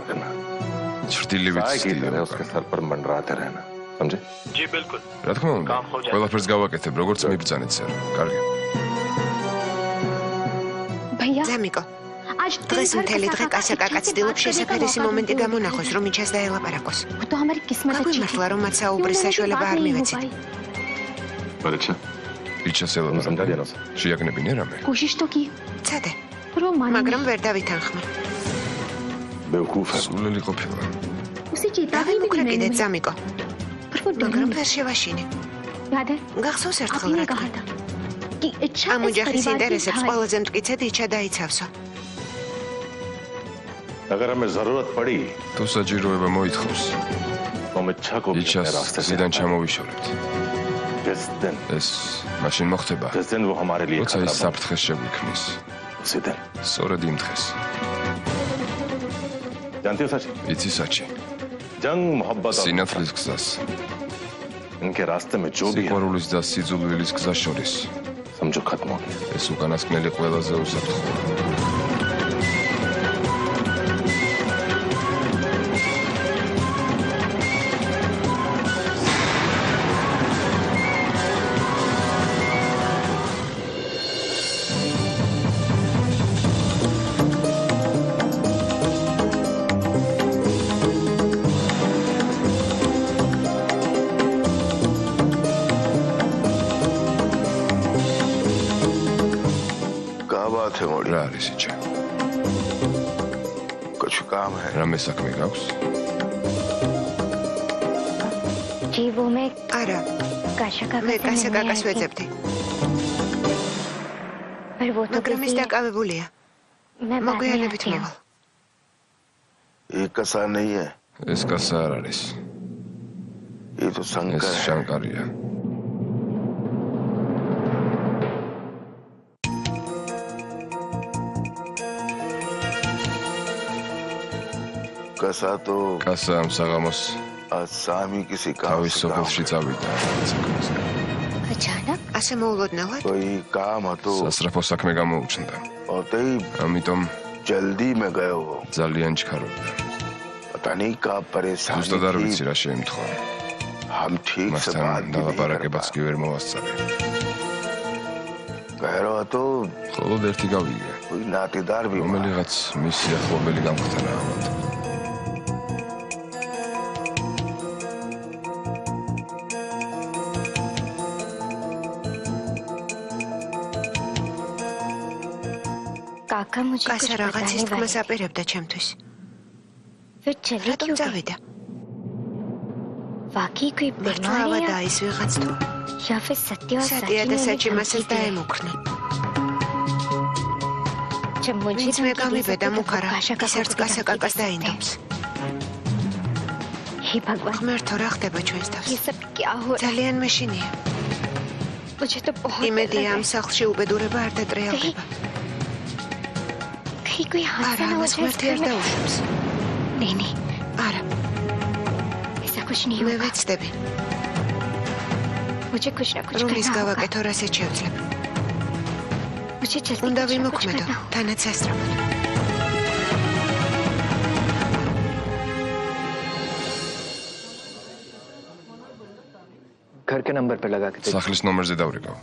ჭრტილივით चाय की तरह ცდილობ. उसके सर पर मंडराते रहना समझे რა თქმა უნდა, ყველაფერს გავაკეთებ, როგორც მიბრძანეთ სერ. კარგი. भैया ზამიკო, आज დღეს მთელი დღე კასაკაკა ცდილობს შესაფერისი მომენტი გამონახოს, რომ იჩას დაელაპარაკოს. वो तो हमारी किस्मत अच्छी थी გაგვიმართლა, რომ მათ საუბრის საშუალება არ მივეცით. पर अच्छा იჩას तुम समझा दिया ელაპარაკე. ना შეაგნებინე რამე? कोशिश तो की ცადე, पर वो माना მაგრამ ვერ დავითანხმა. बेवकूफ है სულელი ყოფილა. नहीं। उसे चेतावनी भी दी დავიმუქრებინეთ मैंने ზამიკო, पर वो डरा მაგრამ नहीं। ვერ შევაშინე. याद है გახსოვს ერთხელ आपने რა कहा თქვა? था कि इच्छा ამ इस ოჯახის परिवार की ინტერესებს ढाल ყველაზე მტკიცედ იჩა დაიცავსო. अगर हमें जरूरत पड़ी თუ საჭიროება მოითხოვს, तो हम इच्छा को भी अपने იჩას रास्ते से ზიდან हटाएं। ჩამოვიშორებთ. जिस दिन ეს მაშინ მოხდება, जिस दिन वो हमारे लिए როცა ის खतरा საფრთხეს შეგვიქმნის. बने, उसी दिन სწორედ იმ დღეს. जानती हो सची იცი საჩი जंग मोहब्बत और სინათლის გზას इनके रास्ते में जो भी है სიყვარულის და სიძულვილის გზას შორის समझो खत्म हो गया ეს უკანასკნელი ყველაზე უსაფრთხოა რა არის იჩა कुछ काम है რამე საქმე გაქვს जी वो मैं არა काशा का მე კასაკაკას ვეძებდი पर वो तो მაგრამ ის დაკავებულია मैं მოგვიანებით მოვალ ये कसा नहीं है ეს კასა არ არის ये तो ეს शंकर है შანკარია कसा तो კასა ამ საღამოს आज शाम ही किसी काम თავის से სოფელში წავიდა अचानक ასე მოულოდნელად कोई काम हो तो სასწრაფო საქმე გამოუჩნდა होते ही ამიტომ जल्दी में गए हो ძალიან ჩქარობდა पता नहीं कब परेशानी ზუსტად არ थी, ვიცი რა შეემთხვა हम ठीक से बात მასთან भी नहीं დალაპარაკებაც कर კი ვერ მოვასწარე पाए। कह रहा तो მხოლოდ ერთი გავიგე कोई नातेदार भी वहाँ। რომელიღაც მისი ახლობელი გამხდარა ამათ काका मुझे कुछ კასა რაღაც ის बताने თქმას वाले აპირებდა ჩემთვის फिर चले რატომ क्यों गए? წავიდა वाकई कोई მართლა बीमारी ავადა है ის ვიღაც თუ या फिर सत्य और სატია და सची საჭი ने მასეს დაემუქრნენ जब मुझे ვინც მე धमकी दी გამიბედა तो वो მუქარა काशा का ისერც को भी धमकी კასაკაკას दे सकते हैं। დაინდობს हे भगवान ღმერთო რა ხდება ჩვენს თავს ये सब क्या हो रहा है ძალიან მეშინია मुझे तो बहुत डर იმედია लग ამ रहा है। სახლში უბედურება არ დატრიალდება कहीं कोई हादसा არა ना हो ამას जाए इस ღმერთი घर არ में। დაუშვებს नहीं नहीं არა ऐसा कुछ नहीं მე होगा ვეცდები मुझे कुछ ना कुछ რომ ის करना होगा გავაკეთო რასაც შევძლებ मुझे जल्दी უნდა कुछ ना कुछ ვიმოქმედო करना होगा। თანაც სასწრაფოდ घर के नंबर पे लगा के देखो। სახლის ნომერზე დავრიგავ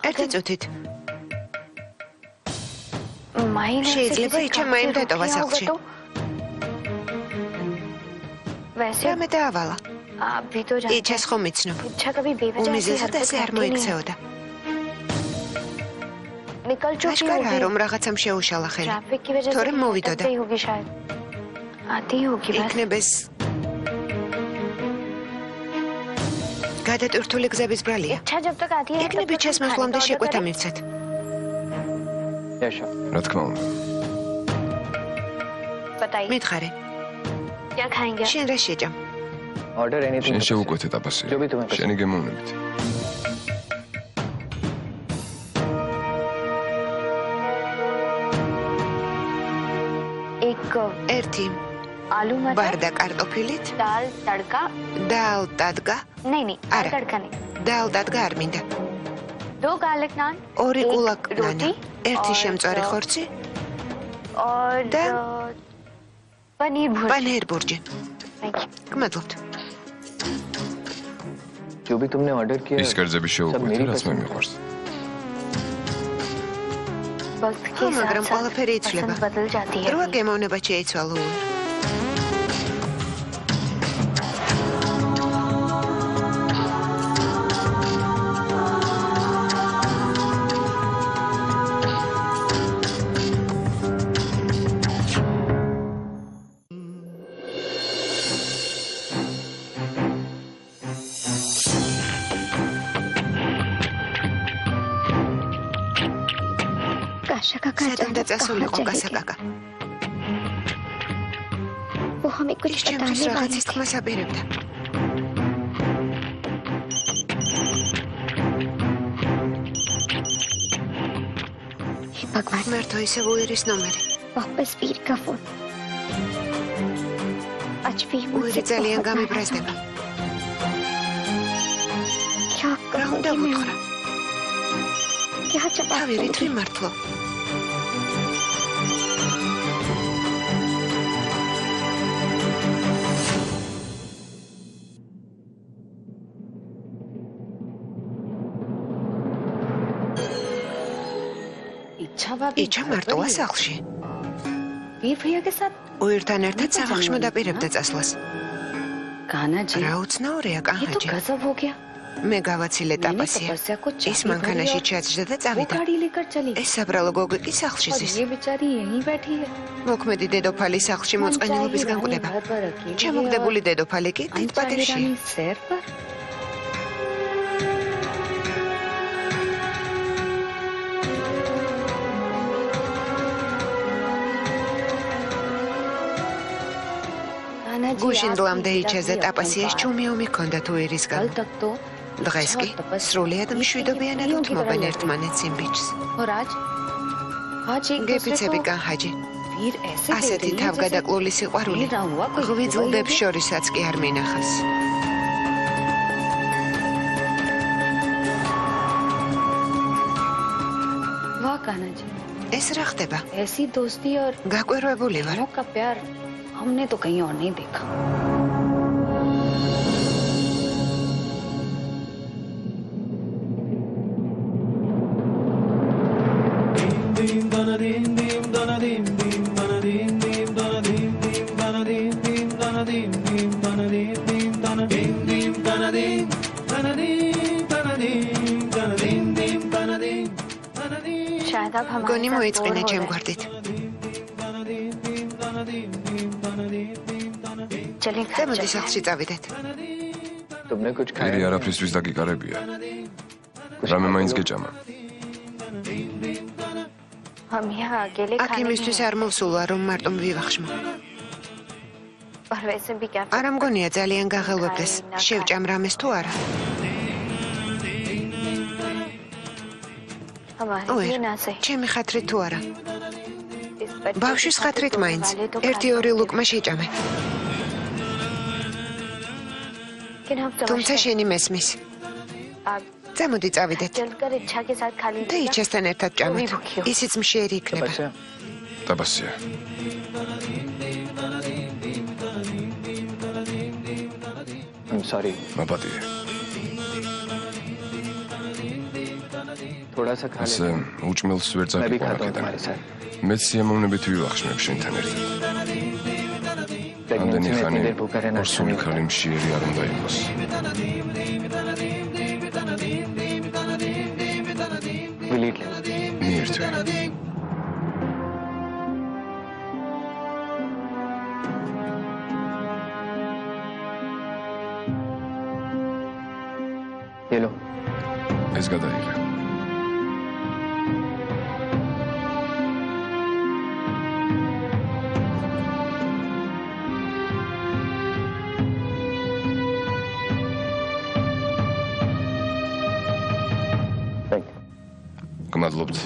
ერთი წუთით माइन ऐसे შეიძლება किसी იჩა काम მაიმ से დატოვა रुक गया სახლში. होगा तो? वैसे რამე დაავალა आप भी तो जानते იჩას ხომ იცნობ हैं इच्छा कभी बेवजह ऐसी უმიზესად हरकत ასე არ करती नहीं है। მოიქცეოდა निकल चुकी აშკარაა होगी რომ რაღაცამ შეუშალა ხელი ट्रैफिक की वजह से थोड़े मोवितो भटक गई होगी शायद आती ही होगी बस იქნებ ეს გადატვირთული გზების ბრალია इच्छा जब तक आती है იქნებ იჩას მახლამდე შეკვეთა მივცეთ यशो რა თქმა უნდა बताइए მითხარე क्या खाएंगे आप? შენ რა შეჭამ ऑर्डर एनीथिंग შენ შეუკვეთეთ აბასი ჯობი თუმე პასუხი. შენი გემოვნებით एक ერთი आलू मटर ბარდა კარტოფილით दाल तड़का დალ დადგა नहीं नहीं दाल अरे। तड़का नहीं დალ დადგა არ მინდა दो गार्लिक नान ორი एक კულაკ ნანა रोटी ერთი और, შემწვარი ხორცი और दा- पनीर भुर्जी პანერ ბურჯი Thank you. გმადლობთ जो भी तुमने ऑर्डर किया ის კერძები सब შეუკვეთე मेरी რაც მე पसंद है। მიყვარს वक्त के हाँ, मगर साथ हम साथ ყველაფერი იცვლება. पसंद बदल जाती है როა अपनी। გემოვნება შეიცვალო काशा काका სადამდე अचानक कहाँ წასულიყო चले गए? კასაკაკა वो हमें ის कुछ ჩემთვის बताने वाले რაღაცის थे თქმას აპირებდა हे भगवान მართო ისე უირის ნომერი वापस वीर का फोन भी უერი मुझसे ძალიან बहुत გამიბრაზდება. क्या რა უნდა करूंगी मैं? ვუთხრა? क्या जवाब თავი რით दूंगी? ვიმართლო? इच्छा भाभी იჩა მარტოა სახლში. वीर भैया के साथ უირთან ერთად სახლში მოდაპირებდა წასვლას. गाना जी რა უცნაურია ये तो კანხაჯი. गजब हो गया მე გავაცილე मैंने ტაპასია. तपस्या को ის चाबी მანქანაში भरी ჩაჯდა და और वो წავიდა. गाड़ी लेकर चली ეს საბრალო გოგი კი სახლში और ზის. ये बेचारी यहीं बैठी है მოქმედი დედოფალი სახლში მოწყენილობის განკვლება. ჩამოგდებული დედოფალი კი დიდ პატივშია. रानी सैर पर გუშინდლამდე იჩეზე ტაპასიას ჩუმიომი ჰქონდა თუ ერისგან. कल तक तो დღეს კი სრულიად მშვიდობიანად უთმობენ ერთმანეთს იმ ბიჭს. और आज एक दूसरे გეფიცები को კანხაჯი. वीर ऐसे ასეთი देख रही है თავგადაკლული სიყვარული वीर हुआ कोई ღვიძლდებს შორისაც კი არ მინახავს. वाह कान्हा जी ეს რა ხდება? ऐसी दोस्ती और გაკვირვებული ვარ. गाँव का प्यार हमने तो कहीं और नहीं देखा शायद अब हम გონი მოიწმინე ჩემ გვერდით. चलें घर ზემოდი चलते हैं। სახლში წავიდეთ. तुमने कुछ პირი खाया? არაფრისთვის დაგიკარებია. რამე მაინც გეჭამა. हम यहाँ अकेले აქ खाने იმისთვის नहीं არ მოვსულა რომ მარტო მივახშმო. और वैसे भी क्या არა მგონია ძალიან გაღელვებდეს. შევჭამ რამეს თუ არა. हमारे ოერ, लिए ना सही ჩემი ხათრით თუ არა. इस बच्चे ბავშვის के ხათრით साथ მაინც वाले तो ერთი-ორი खाते ლუკმა შეჭამე. लेकिन हम თუმცა समझते हैं შენი მესმის. आप ზემოდი წავიდეთ. चलकर इच्छा के साथ खा და लीजिएगा იჩესთან ერთად ჭამეთ. ისიც მშიერი იქნება. तपस्या ტაპასია. I'm sorry. მაპატიე. थोड़ा सा खा ესე ले. უჭმელს ვერ मैं भी खाता हूँ წაგიყვანაკიდან. तुम्हारे साथ. მეც სიამოვნებით ვივახშმებ შენთან ერთად. प्रेगनेंसी ამდენი में इतनी ხანი देर भूखा रहना अच्छा ორსული नहीं होता. ხალი მშიერი არ უნდა იყოს. We'll eat later. მიირთვე. ये लो. ეს გადაიღე. Thank you. გმადლობთ.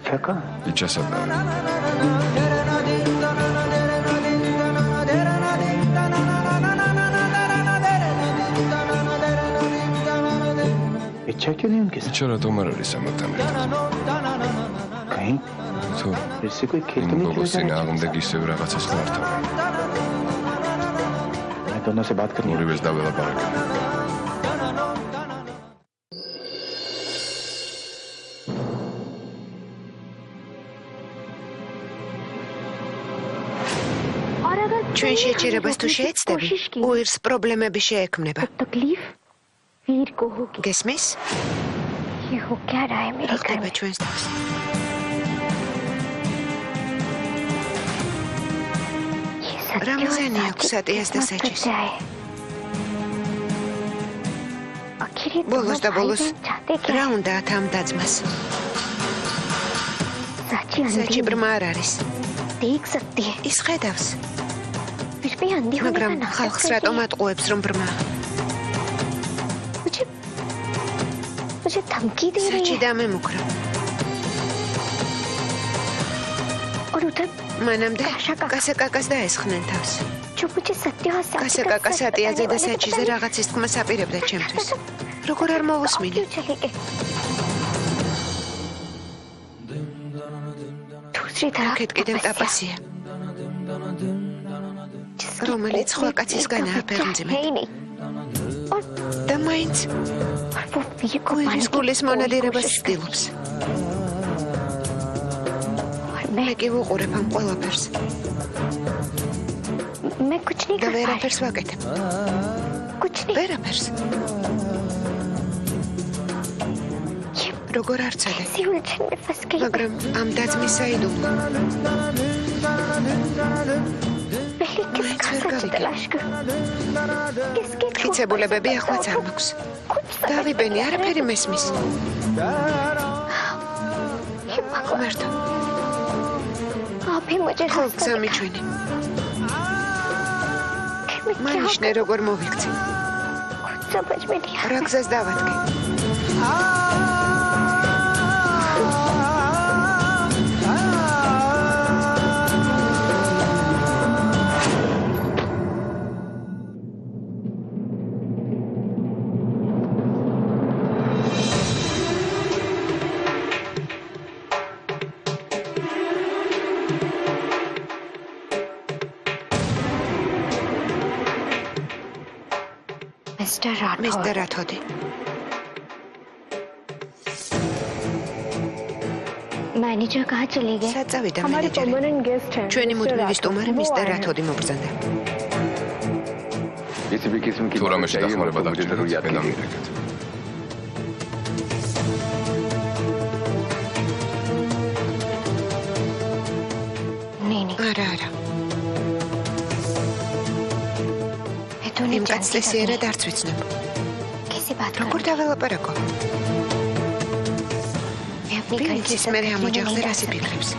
क्या कहा? იჩასადა. इच्छा क्यों नहीं उनके साथ? იჩა რატომ არ არის ამათთან ერთად? कहीं თუ फिर से कोई खेल იმ तो नहीं გოგოს खेल रहा है? წინააღმდეგ ისევ რაღაცას ხართავენ. मैं दोनों से बात करनी है. ორივეს დაველაპარაკე. ჩვენ შეჭირებას თუ შეეცდები, უირს პრობლემები შეექმნება. तकलीफ वीर को होगी გესმის? ये हो क्या रहा है मेरे घर ხდება में ჩვენს თავს. ये सत्य რა और მიზანი साची აქვს სატიას და किस्मत का საჩის? क्या है आखिर ये ბოლოს და दोनों ბოლოს भाई बहन चाहते क्या რა है უნდათ ამ დაძმას? साची საჩი अंधी ბრმა არ არის. देख सकती है ის ხედავს, फिर भी अंधी होने का მაგრამ नाटक ხალხს करती რატომ है ატყუებს რომ ბრმა? मुझे मुझे धमकी दे रही საჩი है დამემუქრა. और उधर მანამდე კაშა კაკა. კასაკაკას დაესხნენ თავს. जो मुझे सत्य और साची का კასაკაკა सच სატიაზე და बताने वाले को საჩიზე पता რაღაცის თქმას აპირებდა ჩემთვის. როგორ არ नहीं მოვუსმინე? क्यों चले गए दूसरी तरफ აქეთ კიდევ ტაპასია, რომელიც სხვა კაცისგანაა ფეხმძიმე. है ही नहीं और და მაინც वो वीर को კვირის पाने გულის की მონადირებას कोशिश ცდილობს. और मैं მე კი ვუყურებ ამ ყველაფერს मैं कुछ नहीं და कर पा रही ვერაფერს ვაკეთებ. कुछ नहीं ვერაფერს. ये როგორ არ ცადე, ऐसी उलझन में फंस गई მაგრამ ამ დაძმის საიდუმლო पहले किसका फिर सच कभी तलाश करूं किसके झूठ მტკიცებულებები पर ახლაც არ बताऊं? მაქვს. कुछ समझ დავიბენი, नहीं आ არაფერი रहा მესმის. है। हे भगवान ღმერთო, आप ही मुझे ხო रास्ता გზა दिखाएं। მიჩვენე. कि मैं क्या მანიშნე როგორ მოვიქცე, कुछ समझ में नहीं आ რა გზას დავადგე. मिस्टर राठौर მისტერ რათოდი, मैनेजर कहाँ चले गए სად წავიდა हमारे მენეჯერი? परमानेंट गेस्ट हैं ჩვენი मिस्टर მუდმივი राठौर। სტუმარი वो მისტერ आए हैं। რათოდი მოგზანდა. किसी भी किस्म की თუ რამეში चाहिए हो დახმარება तो मुझे जरूर დაგჭირდეთ, याद მე कीजिएगा। დამირეკეთ. नहीं नहीं არა, არა. मैं तो नहीं იმ जानती კაცლესიერად था არც ვიცნობ. कैसे बात როგორ करूं დაველაპარაკო? मैं अपनी घर की ვინც მე ამ ოჯახზე რას იფიქრებს?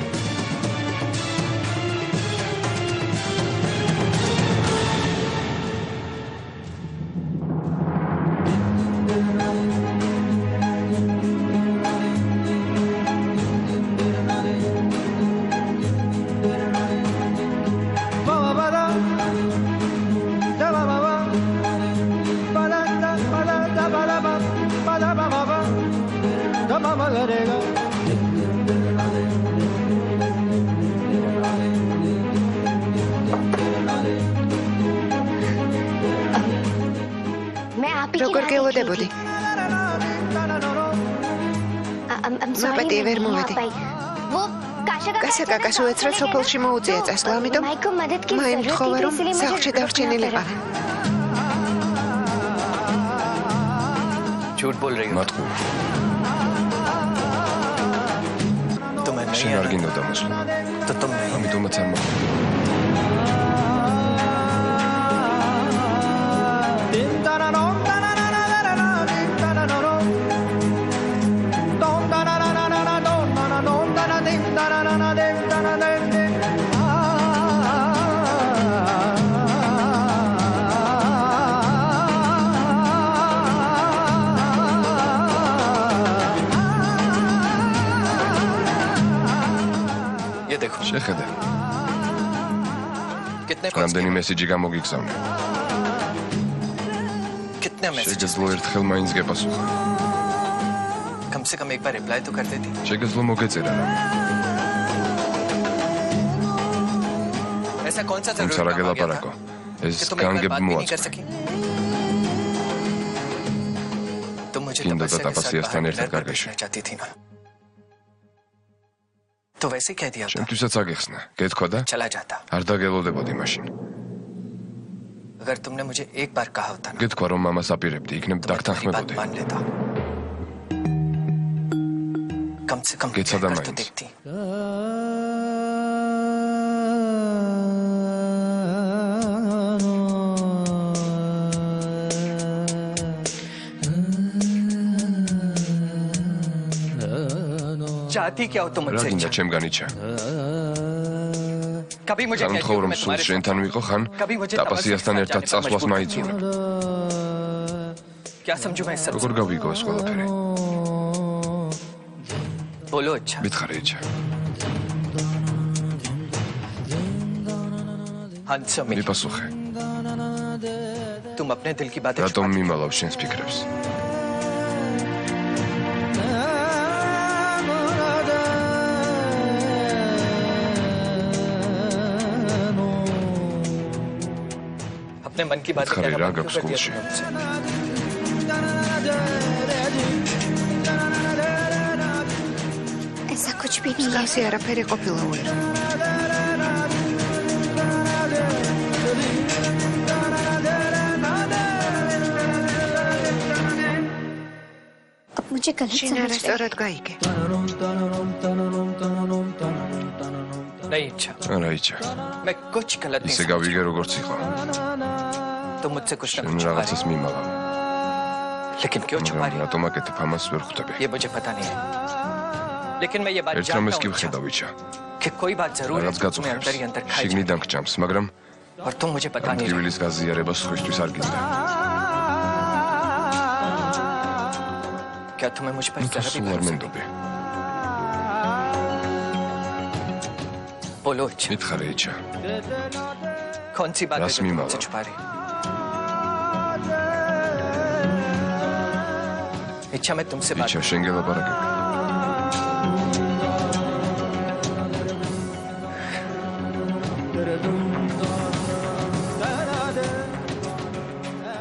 मैं आप ही როგორ გელოდებოდი? सॉरी ვერ მოვედი. वो काशा का კასაკაკას უეცრად სოფელში მოუწია წასვლა, ამიტომ माइको मदद की მაი जरूरत მთხოვა थी რომ इसलिए मुझे სახლში रुकना დარჩენილიყავ. पड़ा। झूठ बोल रही हो მატყუ, तुम्हें შენ नहीं არ आता გინდა დამოსვლა. तो तुम नहीं ამიტომაც არ მოხდა. ये देखो შეხედე, कितने कॉल्स რამდენი მესიჯი გამოგიგზავნე. कितने मैसेजेस შეგეძლო ერთხელ მაინც გეპასუხა. कम से कम एक बार रिप्लाई तो कर देती შეგეძლო მოგეწერა რამე. ऐसा कौन सा თუმცა जरूरी რა काम आ गया გელაპარაკო, था ეს कि तुम एक बार განგები बात भी नहीं कर მოაწყო. सकी तुम मुझे किंदा तपस्या के साथ तपस्यास्तान बाहर ერთად डिनर पर გაგეშვა. भेजना चाहती थी ना तो वैसे कह दिया था ჩემთვისაც აგეხსნა. გეთქვა და चला जाता არ დაგელოდებოდი მაშინ. अगर तुमने मुझे एक बार कहा होता ना გეთქვა რომ მამას აპირებდი იქნებ तो मैं तुम्हारी बात დაგთანხმებოდი मान लेता कम से कम Get sada कर तो minds. देखती चाहती क्या हो तुम რა मुझसे გინდა ჩემგან იჩა कभी मुझे कहती სამთხოვ हो कि რომ मैं სულ तुम्हारे შენთან ვიყო ხან कभी मुझे ტაპასიასთან ერთად წასვლას მაიძულებ क्या समझू मैं सब როგორ გავიგო ეს ყველაფერი बोलो अच्छा მითხარი იჩა हंसो में მიპასუხე तुम अपने दिल की बातें რატომ छुपाती მიმალავ შენს ფიქრებს अपने मन की बातें खरे कहना राग बंद क्यों कर दिया स्कूल तुमने मुझसे? ऐसा कुछ भी नहीं है გასი არაფერი ყოფილა ვერ. अब मुझे गलत შენ समझ रहे არასწორად გაიგე. नहीं अच्छा არა იჩა मैं कुछ गलत नहीं ისე समझ გავიგე როგორც იყო तुम मुझसे कुछ ना შენ कुछ छुपा რაღაცას रही მიმალავ हो। लेकिन क्यों छुपा रही हो? რატომ აკეთებ ამას ვერ ხვდები ये मुझे पता नहीं है लेकिन मैं ये बात ერთ რამეს კი जानता हूँ ვხედავ იჩა कि कोई बात जरूर है რაღაც जो तुम्हें अंदर ही გაწუხებს अंदर खाई जाए შიგნიდან გჭამს მაგრამ और तुम मुझे पता नहीं रहे। ტკივილის გაზიარება სხვისთვის არ გინდა क्या तुम्हें मुझ पर ნუ जरा भी სულ არ भरोसा მენდობი नहीं? बोलो अच्छा მითხარი იჩა कौन सी बात है रस जो तुम में मुझसे मावा। छुपा रही हो? इच्छा मैं तुमसे बात იჩა შენ გელაპარაკები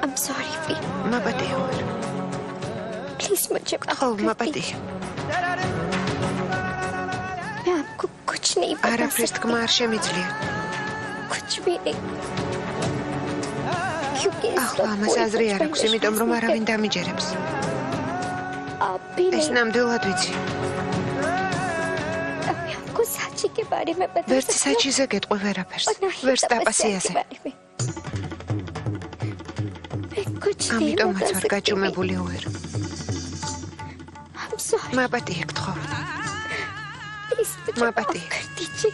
I'm sorry Fi. მაპატია ვერ. प्लीज मुझे माफ ხო, कर दीजिए। მაპატია. मैं आपको कुछ नहीं बता არაფრის सकती თქმა არ შემიძლია. कुछ भी नहीं क्योंकि इस ახლა वक्त ამას कोई აზრი मुझ არ पर აქვს, იმიტომ რომ विश्वास नहीं არავინ დამიჯერებს. करता। आप भी ეს नहीं ნამდვილად ვიცი. मैं आपको साची के बारे में बता ვერც सकती हूँ საჩიზე გეტყვი ვერაფერს. और ना ही ვერც तपस्या के ტაპასიაზე. बारे में। मैं कुछ नहीं ამიტომაც बता ვარ सकती გაჭუმებული ვერ. I'm sorry მაპატია გთხოვ. प्लीज मुझे माँ माफ पति। कर दीजिए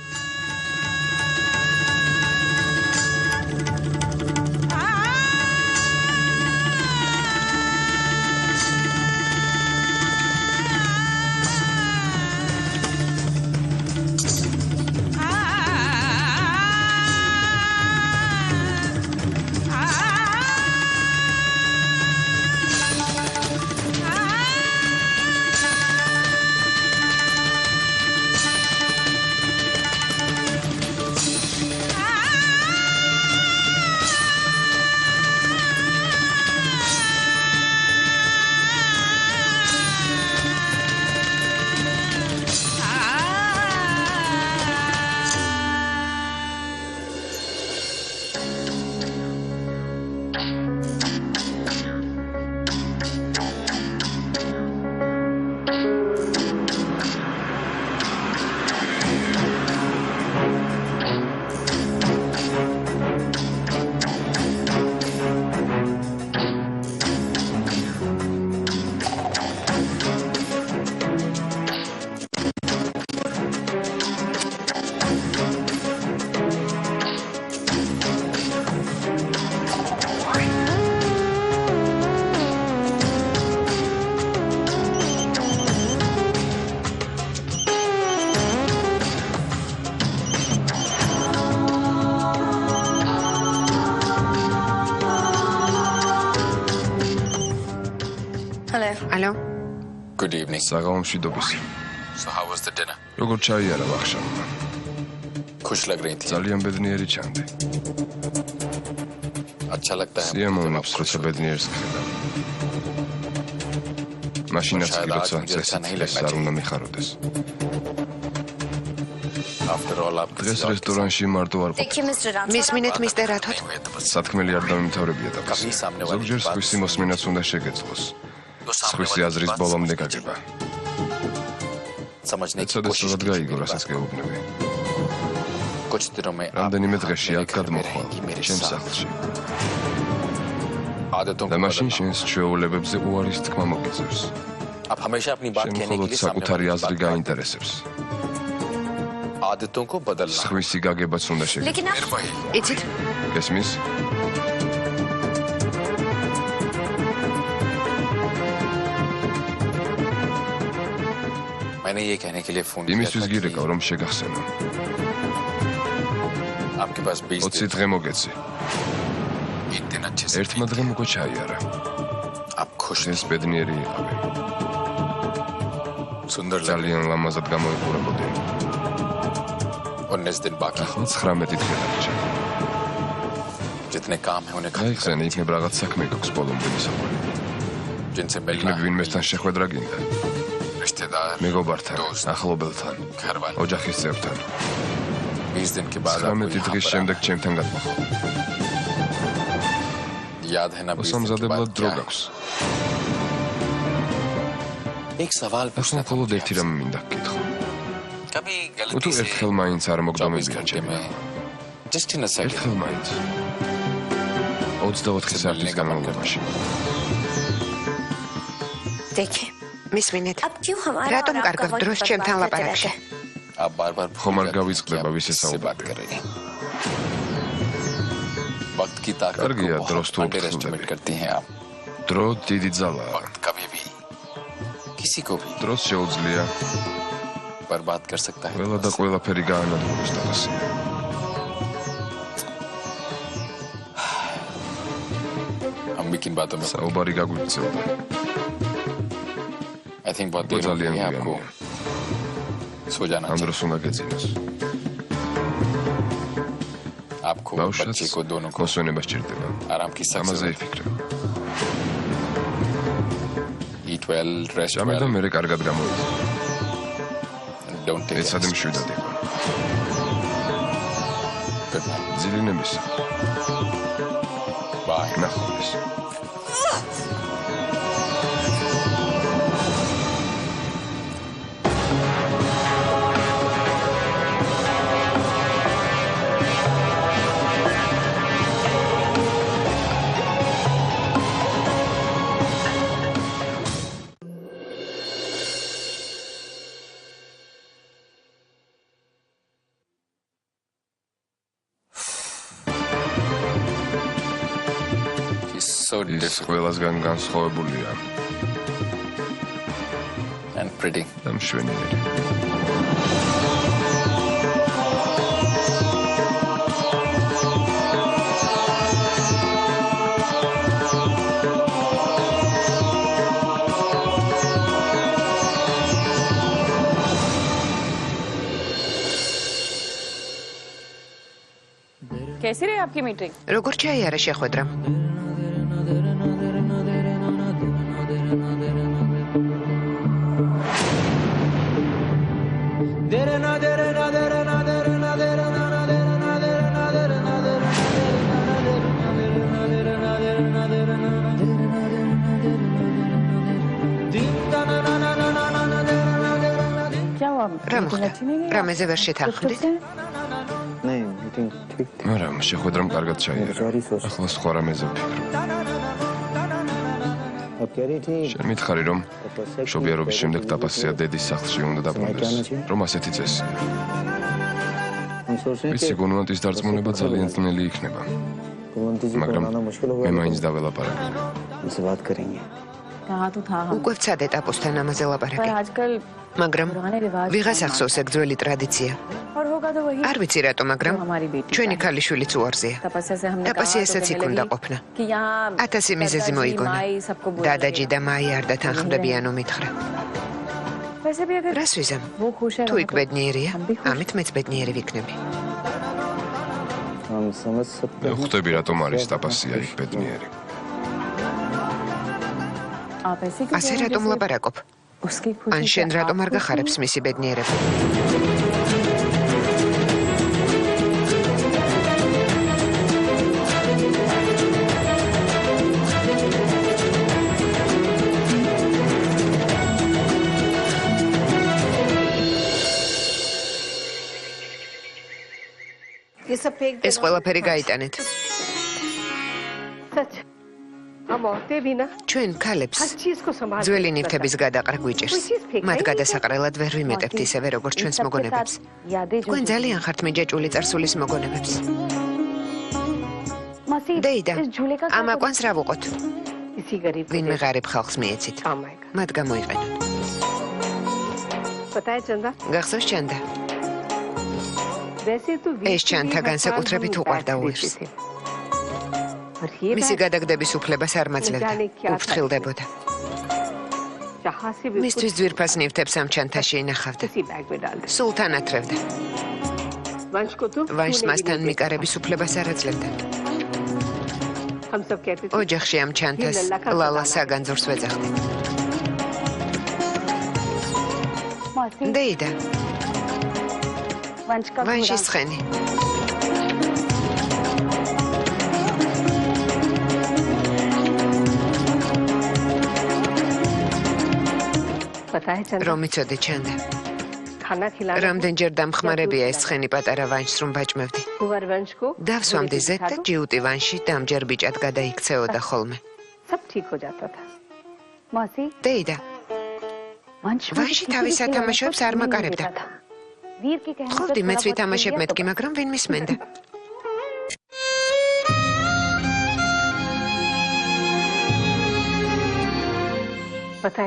ალო, Good evening. საღამომშვიდობისა So how was the dinner? როგორ ჩაიარა ვახშამმა खुश लग रही थी. ძალიან ბედნიერი ჩანდი अच्छा लगता है. სიამოვნებს როცა ბედნიერს ხედავ მაშინაც კი როცა წესით ეს არ უნდა მიხაროდეს After all, आप დღეს რესტორანში მარტო არ ყოფილ. მისმინეთ მისტერ რათოდ? სათქმელი არ დამიმთავრებია და ზოგჯერ სხვისი მოსმენაც უნდა შეგეძლოს. სხვისი აზრის ბოლომდე გაგება. ეცოდესურად გაიგო, რასაც გეუბნები. რამდენიმე დღეში აქ გადმოხვალ, ჩემს სახლში. და მაშინ შენს ჩვეულებებზე უარის თქმა მოგიწევს. შენ მხოლოდ საკუთარი აზრი გაინტერესებს. სხვისი გაგებაც უნდა შეგეძლოს. იცით? გესმის? იმისთვის გირეკავ, რომ შეგახსენო. 20 დღე მოგეცი. ერთმა დღემ უკვე ჩაიარა. ეს ბედნიერი იყავი. ძალიან ლამაზად გამოიყურებოდი. 19 დღე დარჩა. გაიხსენე, იქნება რაღაც საქმე გვაქვს ბოლომდე მისაყვანი. იქნება ვინმესთან შეხვედრა გინდა. მეგობართან, ახლობელთან, ოჯახის წევრთან. 19 დღის შემდეგ ჩემთან გადმოხვალ. მოსამზადებლად დრო გაქვს. ახლა მხოლოდ ერთი რამე მინდა გკითხო. თუ ერთხელ მაინც არ მოგდომებია ჩემი. ერთხელ მაინც. 24 საათის განმავლობაში. მისმინეთ. რატომ კარგავ დროს ჩემთან ლაპარაკში? ხომ არ გავიწყდება ვისი საუბარი. კარგია დროს თუ ოფხილდები. დრო დიდი ძალაა. დროს შეუძლია ყველა და ყველაფერი გაანადგუროს თავისი. საუბარი გაგვიქცეოდა. ძალიან გვიანია. ამ დროს უნდა გეძინოს. ბავშვს მოსვენება სჭირდება. ამაზე იფიქრე. ჭამე და მერე კარგად გამოიძე. ეცადე მშვიდად იყო. ძილინების. ნახოს. ის ყველასგან განსხვავებულია. და მშვენიერი. कैसी रही आपकी मीटिंग? როგორ ჩაიარა შეხვედრა? რა მოხდა? რამეზე ვერ შეთანხმდით? არა, შეხვედრამ კარგად ჩაიარა. ახლა სხვა რამეზე ვფიქრობ. შენ მითხარი, რომ მშობიარობის შემდეგ დაპასია დედის სახლში უნდა დაბრუნდეს, რომ ასეთი წესია. ვიცი, გონვანტის დარწმუნება ძალიან ძნელი იქნება. მაგრამ მე მაინც დაველაპარაკე. უკვე ვცადე ტაპოსთან ამაზე ლაპარაკი. მაგრამ ვიღას ახსოვს ეგ ძველი ტრადიცია. არ ვიცი რატო, მაგრამ ჩვენი ქალიშვილიც უარზეა. ტაპასიასაც იქ უნდა ყოფნა. 1000 მიზეზი მოიგონა. დადაჯი და მაი არ დათანხმდებიანო მითხრა. რას ვიზამ? თუ იქ ბედნიერია, ამით მეც ბედნიერი ვიქნები. მე ხვდები რატომ არის ტაპასია იქ ბედნიერი. ასე რატომ ლაპარაკობ? ან შენ რატომ არ გახარებს მისი ბედნიერება? सब फेंक ეს ყველაფერი გაიტანეთ. सच हम औरतें भी ना ჩვენ ქალებს हर चीज को संभाल ძველი ნივთების გადაყრა გვიჭირს. მათ გადასაყრელად ვერ ვიმეტებთ ისევე როგორც ჩვენს მოგონებებს. თქვენ ძალიან ხართ მიჯაჭვული წარსულის მოგონებებს. დეიდა, ამ აკვანს რა ვუყოთ? इसी गरीब ვინმე ღარიბ ხალხს მიეცით. მათ გამოიყენოთ. पता है चंदा გახსოვს ჩანდა? वैसे तो ეს ჩანთა განსაკუთრებით უყვარდა უირს. მისი გადაგდების უფლებას არ მაძლევდა. უფრთხილდებოდა. მისთვის ძვირფას ნივთებს ამ ჩანთაში ინახავდა. სულ თან ათრევდა. ვანშს მასთან მიკარების უფლებას არ აძლევდა. ოჯახში ამ ჩანთას ლალა საგანძურს ვეძახდით. დეიდა, ვანშის ცხენი. რომ იცოდე ჩანდა. რამდენჯერ დამხმარებია ეს ცხენი პატარა ვანშს რომ ბაჭმევდი. დავსვამდი ზედ და ჯიუტი ვანში დამჯერ ბიჭად გადაიქცეოდა ხოლმე. დეიდა, ვანში თავის სათამაშოებს არ მაკარებდა. ხოვდი მეც ვითამაშებ მეთქი, მაგრამ ვინ მისმენდა.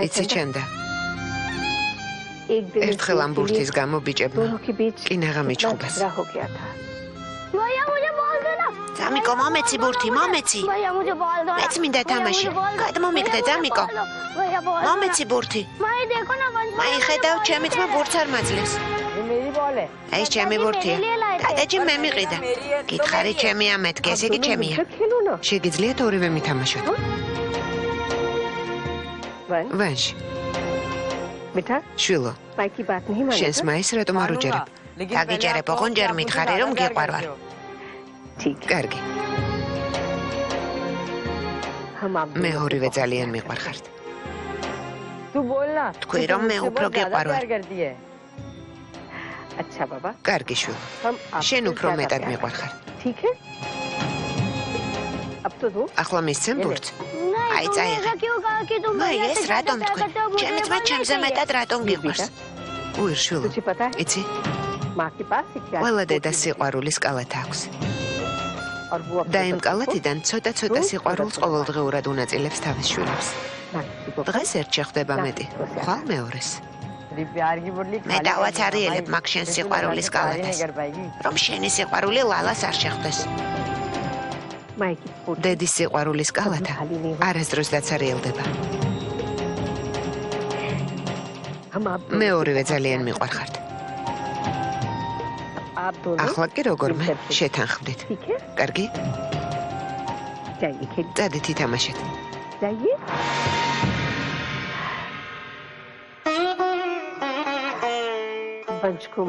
იცი ჩანდა. ერთხელ ამ ბურთის გამო ბიჭებმა კინაღა მიჩხუბეს. ძამიკო, მომეცი ბურთი, მომეცი. მეც მინდა თამაში. გადმომიგდე, ძამიკო. მომეცი ბურთი. მაიხედავ, ჩემი ძმა ბურთს არ მაძლევს. ეს ჩემი ბურთია. დადაჭი მე მიყიდა. გითხარი ჩემია მეთქი, ესე იგი ჩემია. შეგიძლიათ ორივე მითამაშოთ. ვანში. შვილო, შენს მაის რატომ არ უჯერებ? დაგიჯერებ, ოღონდ ჯერ მითხარი რომ გიყვარვარ. კარგი. მე ორივე ძალიან მიყვარხართ. თქვი რომ მე უფრო გიყვარვარ. კარგი შვილო, შენ უფრო მეტად მიყვარხარ. ახლა მისცემ ბურთს? აი წაიღე. მაი ეს რატომ თქვი? ჩემი ძმა ჩემზე მეტად რატომ გიყვარს? უირ შვილო, იცი? ყველა დედას სიყვარულის კალათა აქვს. და იმ კალათიდან ცოტა-ცოტა სიყვარულს ყოველდღიურად უნაწილებს თავის შვილებს. დღეს ერთ შეხვდება მეტი, ხვალ მეორეს. მე დავაცარიელებ მაგ შენს სიყვარულის კალათას, რომ შენი სიყვარული ლალას არ შეხვდეს. დედის სიყვარულის კალათა არასდროს დაცარიელდება. მე ორივე ძალიან მიყვარხართ. ახლა კი როგორმე შეთანხმდით. კარგი? წადით ითამაშეთ.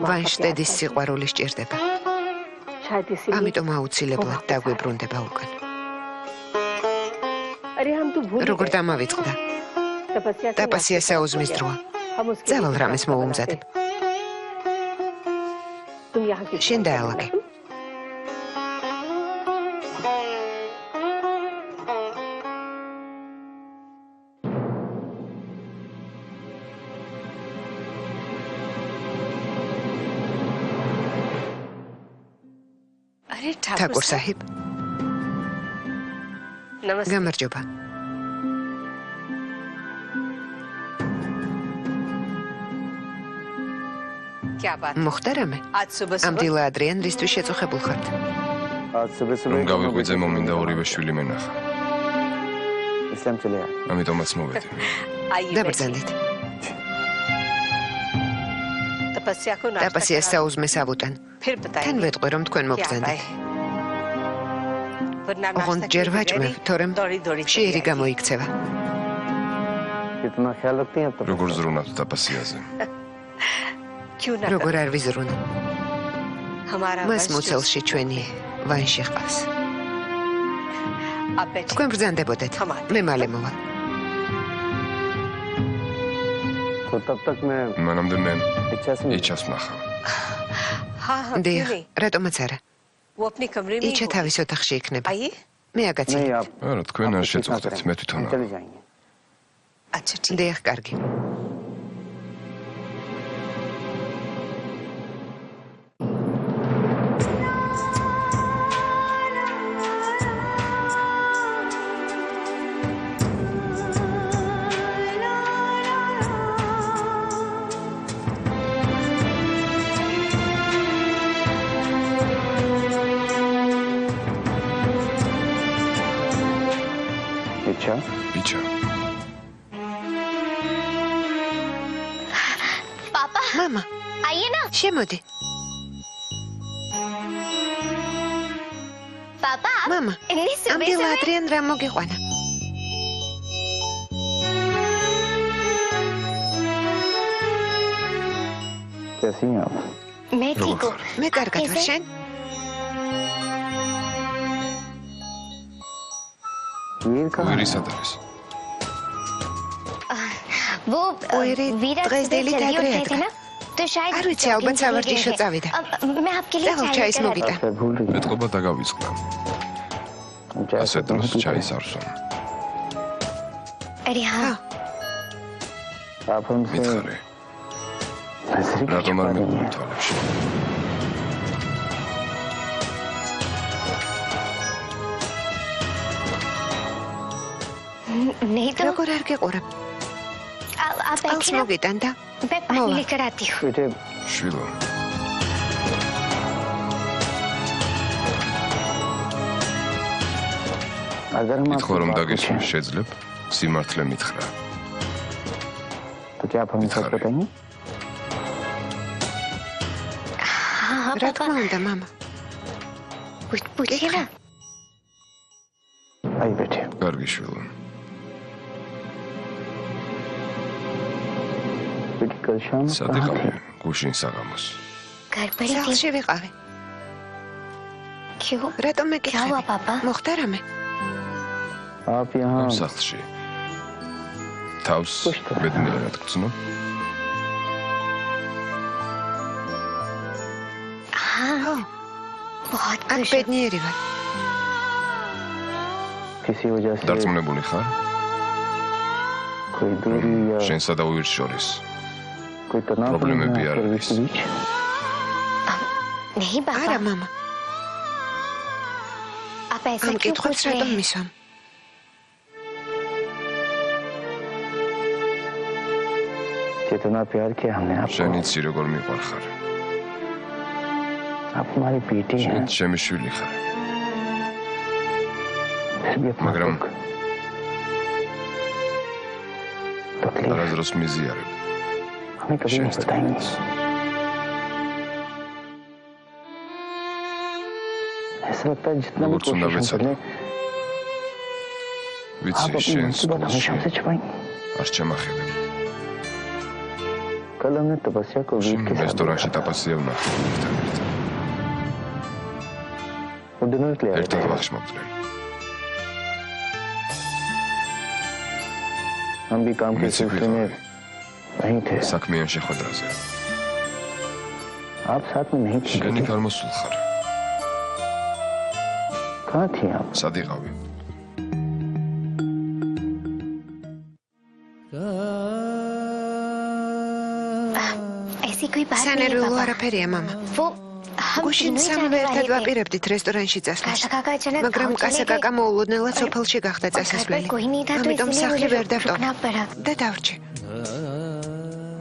ვანშს დედის სიყვარული სჭირდება. ამიტომ აუცილებლად დაგვიბრუნდება უკან. როგორ დამავიწყდა? ტაპასია საუზმის დროა. ძავალ რამეს მოუმზადებ. შენ დაალაგე. ठाकुर साहिब გამარჯობა. მოხდა რამე? ამ დილა ადრიან რისთვის შეწუხებულ ხართ? რომ გავიღვიძე მომინდა ორივე შვილი მენახა. ამიტომაც მოვედი. დაბრძანდით. ტაპასიას საუზმეს ავუტან. თან ვეტყვი რომ თქვენ მოგბრძანდით. ოღონდ ჯერ ვაჭმევ, თორემ შეერი გამოიქცევა. როგორ ზრუნავთ ტაპასიაზე? როგორ არ ვიზრუნო? მას მუცელში ჩვენი ვანში ჰყავს. თქვენ ბრძანდებოდეთ, მე მალე მოვალ. მანამდე მე იჩას ვნახავ. დიახ, რატომაც არა. वो अपने कमरे में იჩა თავის ოთახში იქნება. आइए მე नहीं აგაცინებ. आप არა, თქვენ არ შეწუხდეთ, მე თვითონ हम चले जाएंगे अच्छा ठीक დიახ, კარგი. इच्छा იჩა, पापा მამა, आइए ना შემოდი. पापा आप მამა, इतनी ამ सुबह დილა सुबह ადრიან რა მოგიყვანა? कैसी हैं आप मैं ठीक हूँ მე კარგად ვარ, कैसे? შენ? वीर का უირი სად არის? वो ओएरे, वीरा დღეს सुबह დილით जल्दी ადრე उठ रहे थे ადგა. ना तो शायद არ ვიცი, jogging ალბათ के लिए სავარჯიშო गए हैं। წავიდა. अब मैं आपके लिए დავა चाय ჩაის लेकर მოგიტან. शायद भूल रही მეტყობა დაგავიწყდა. हैं ასე დროს ჩაის არ ვსვამ. अरे हाँ आप हमसे მითხარი, नजरें क्यों რატომ छुपा არ रही მიყვრით हैं თვალებში? नहीं तो როგორ არ გეყურებ? आप წყალს बैठिए ना მოგიტან და मैं पानी मोवा। लेकर आती हूँ बेटे შვილო, अगर हम მითხო რომ आपसे बात დაგესვი, पूछें, შეძლებ? სიმართლე მითხრა. तो क्या आप हमें सच मिठाई। बताएंगे हाँ हाँ რა पापा თქმა უნდა, მამა. पूछिए ना आइए बेटे კარგი შვილო. बेटी कल शाम სად कहाँ იყავი? थे? გუშინ საღამოს. घर पर ही थी სახლში ვიყავი. क्यों რატომ क्या हुआ მეკითხები? पापा მოხდა რამე? आप यहाँ ამ სახლში. თავს ბედნიერად გწნო. हाँ ხო, बहुत აქ खुश हूँ। ბედნიერი ვარ. किसी वजह से დარწმუნებული ხარ? कोई दूरी या შენსა და უირს შორის. कोई तनाव तो प्रॉब्लम नहीं है है यार। आपके बीच के बीच नहीं არა, पापा მამა. आप ऐसा ამ क्यों კითხვებს पूछ रहे რატომ हैं მისვამ? जितना प्यार किया हमने आपको შენ იცი როგორ მიყვარხარ. आप हमारी बेटी हैं შენ ჩემი შვილი ხარ. फिर भी अपना मगरम। दुख तकलीफ არასდროს მიზიარებ. हमें कभी नहीं შენს बताएंगे თქმას. ऐसा लगता है जितना भी बहुत सुंदर कोशिश हम वैसा। करें ვიცი, आप अपनी შენს मुसीबत हमेशा हमसे გულში छुपाएंगे არ შემახედებ. कल हमने तपस्या को वीर შენ के साथ რესტორანში देखा था। ტაპასია ვნახე ვილთან ერთად. वो डिनर के लिए आए ერთად थे ვახში მოვდნენ. हम भी काम के मैं सिलसिले में वहीं थे საქმიან შეხვედრაზე. आप साथ में नहीं थे შენი बेटी। გამოსულ ხარ. कहाँ थी आप სად იყავი? ऐसी कोई बात नहीं है სანერვიულო पापा არაფერია, მამა. वो हम გუშინ तीनों ही სამივე जाने ერთად वाले थे ვაპირებდით რესტორანში წასვლას. काका काका अचानक მაგრამ गाँव चले კასაკა गए გამოულოდნელად სოფელში გახდა और घर पर წასასვლელი. कोई नहीं था तो ამიტომ इसलिए სახლი मुझे ვერ დავტოვე रुकना पड़ा და დავრჩი.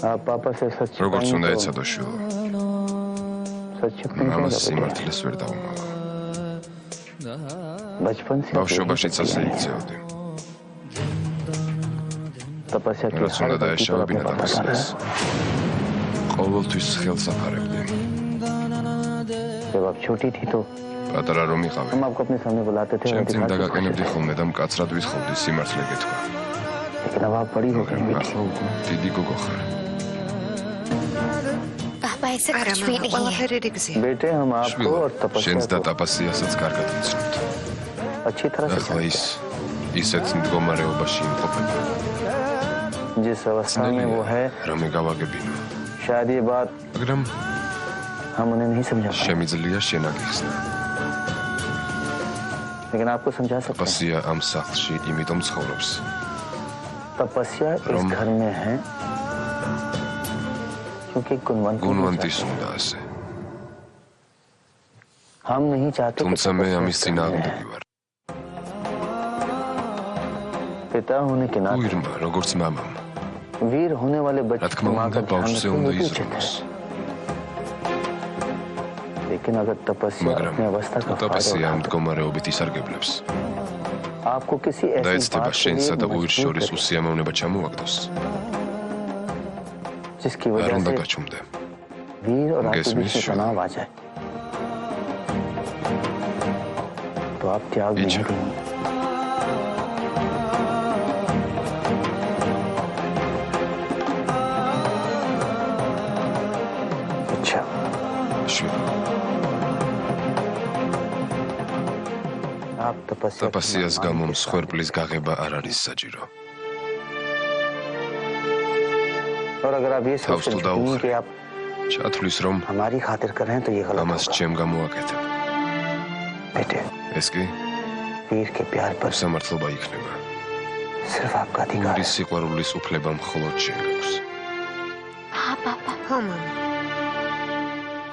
आप पापा से सच როგორც छिपाएंगे უნდა तो ეცადო შვილო. सच छिपने მამას का სიმართლეს ვერ დაუმალო. बचपन से आप ბავშვობაშიც यही ასე करते იცეოდი. हैं। तपस्या की რაც हर უნდა गलती पर დაეშავებინა अपने पापा का ტაპასიას. ყოველთვის ხელს აფარებდი. जब आप छोटी थी तो პატარა რომ იყავი. हम आपको अपने सामने बुलाते थे और ჩემ წინ दिखाते थे। დაგაყენებდი ხოლმე და მკაცრად ვითხოვდი სიმართლე გეთქვა. लेकिन अब आप बड़ी हो गई მაგრამ बेटी ახლა უკვე დიდი გოგო ხარ. पापा ऐसा არა, कुछ भी მამა, नहीं है ყველაფერი რიგზია. बेटे हम आपको შვილო, और तपस्या შენს და को ტაპასიასაც კარგად ვიცნობთ. अच्छी तरह से ახლა जानते ის ისეთ მდგომარეობაში იმყოფება. हैं। जिस अवस्था में वो है რომ იგავაგებინო. शायद ये बात მაგრამ हम उन्हें नहीं समझा पाए შემიძლია შენ აგიხსნა. लेकिन आपको समझा सकते हैं ტაპასია ამ სახლში იმიტომ ცხოვრობს तपस्या इस घर में है क्योंकि გუნვანტის უნდა ასე हम नहीं चाहते თუმცა მე ამის წინააღმდეგი ვარ पिता होने के नाते უირმა როგორც მამამ वीर होने वाले რა बच्चे თქმა უნდა ბავშვზე უნდა იზრუნოს लेकिन अगर तपस्या მაგრამ अपनी अवस्था का ტაპასია ამ მდგომარეობით ისარგებლებს आपको किसी და ऐसी ეცდება बात के შენსა და लिए უირს შორის უსიამოვნება ჩამოაგდოს जिसकी არ वजह უნდა से გაჩუმდე वीर और आपके गैस बीच में में तनाव आ जाए तो आप त्याग नहीं अच्छा। देंगे अच्छा შვილი आप तपस्या ტაპასიას გამო მსხვერპლის गაღება არ არის საჭირო और अगर आप ये Taus tu सोचते dau हैं कि khre. आप ჩათვლის რომ हमारी खातिर कर रहे हैं तो ये गलत ამას होगा ჩემ გამოვაკეთებ बेटे ეს კი वीर के प्यार पर სამართლობა იქნება सिर्फ आपका अधिकार ურის სიყვარულის უფლება მხოლოდ შენ გაქვს हाँ पापा ხო მამა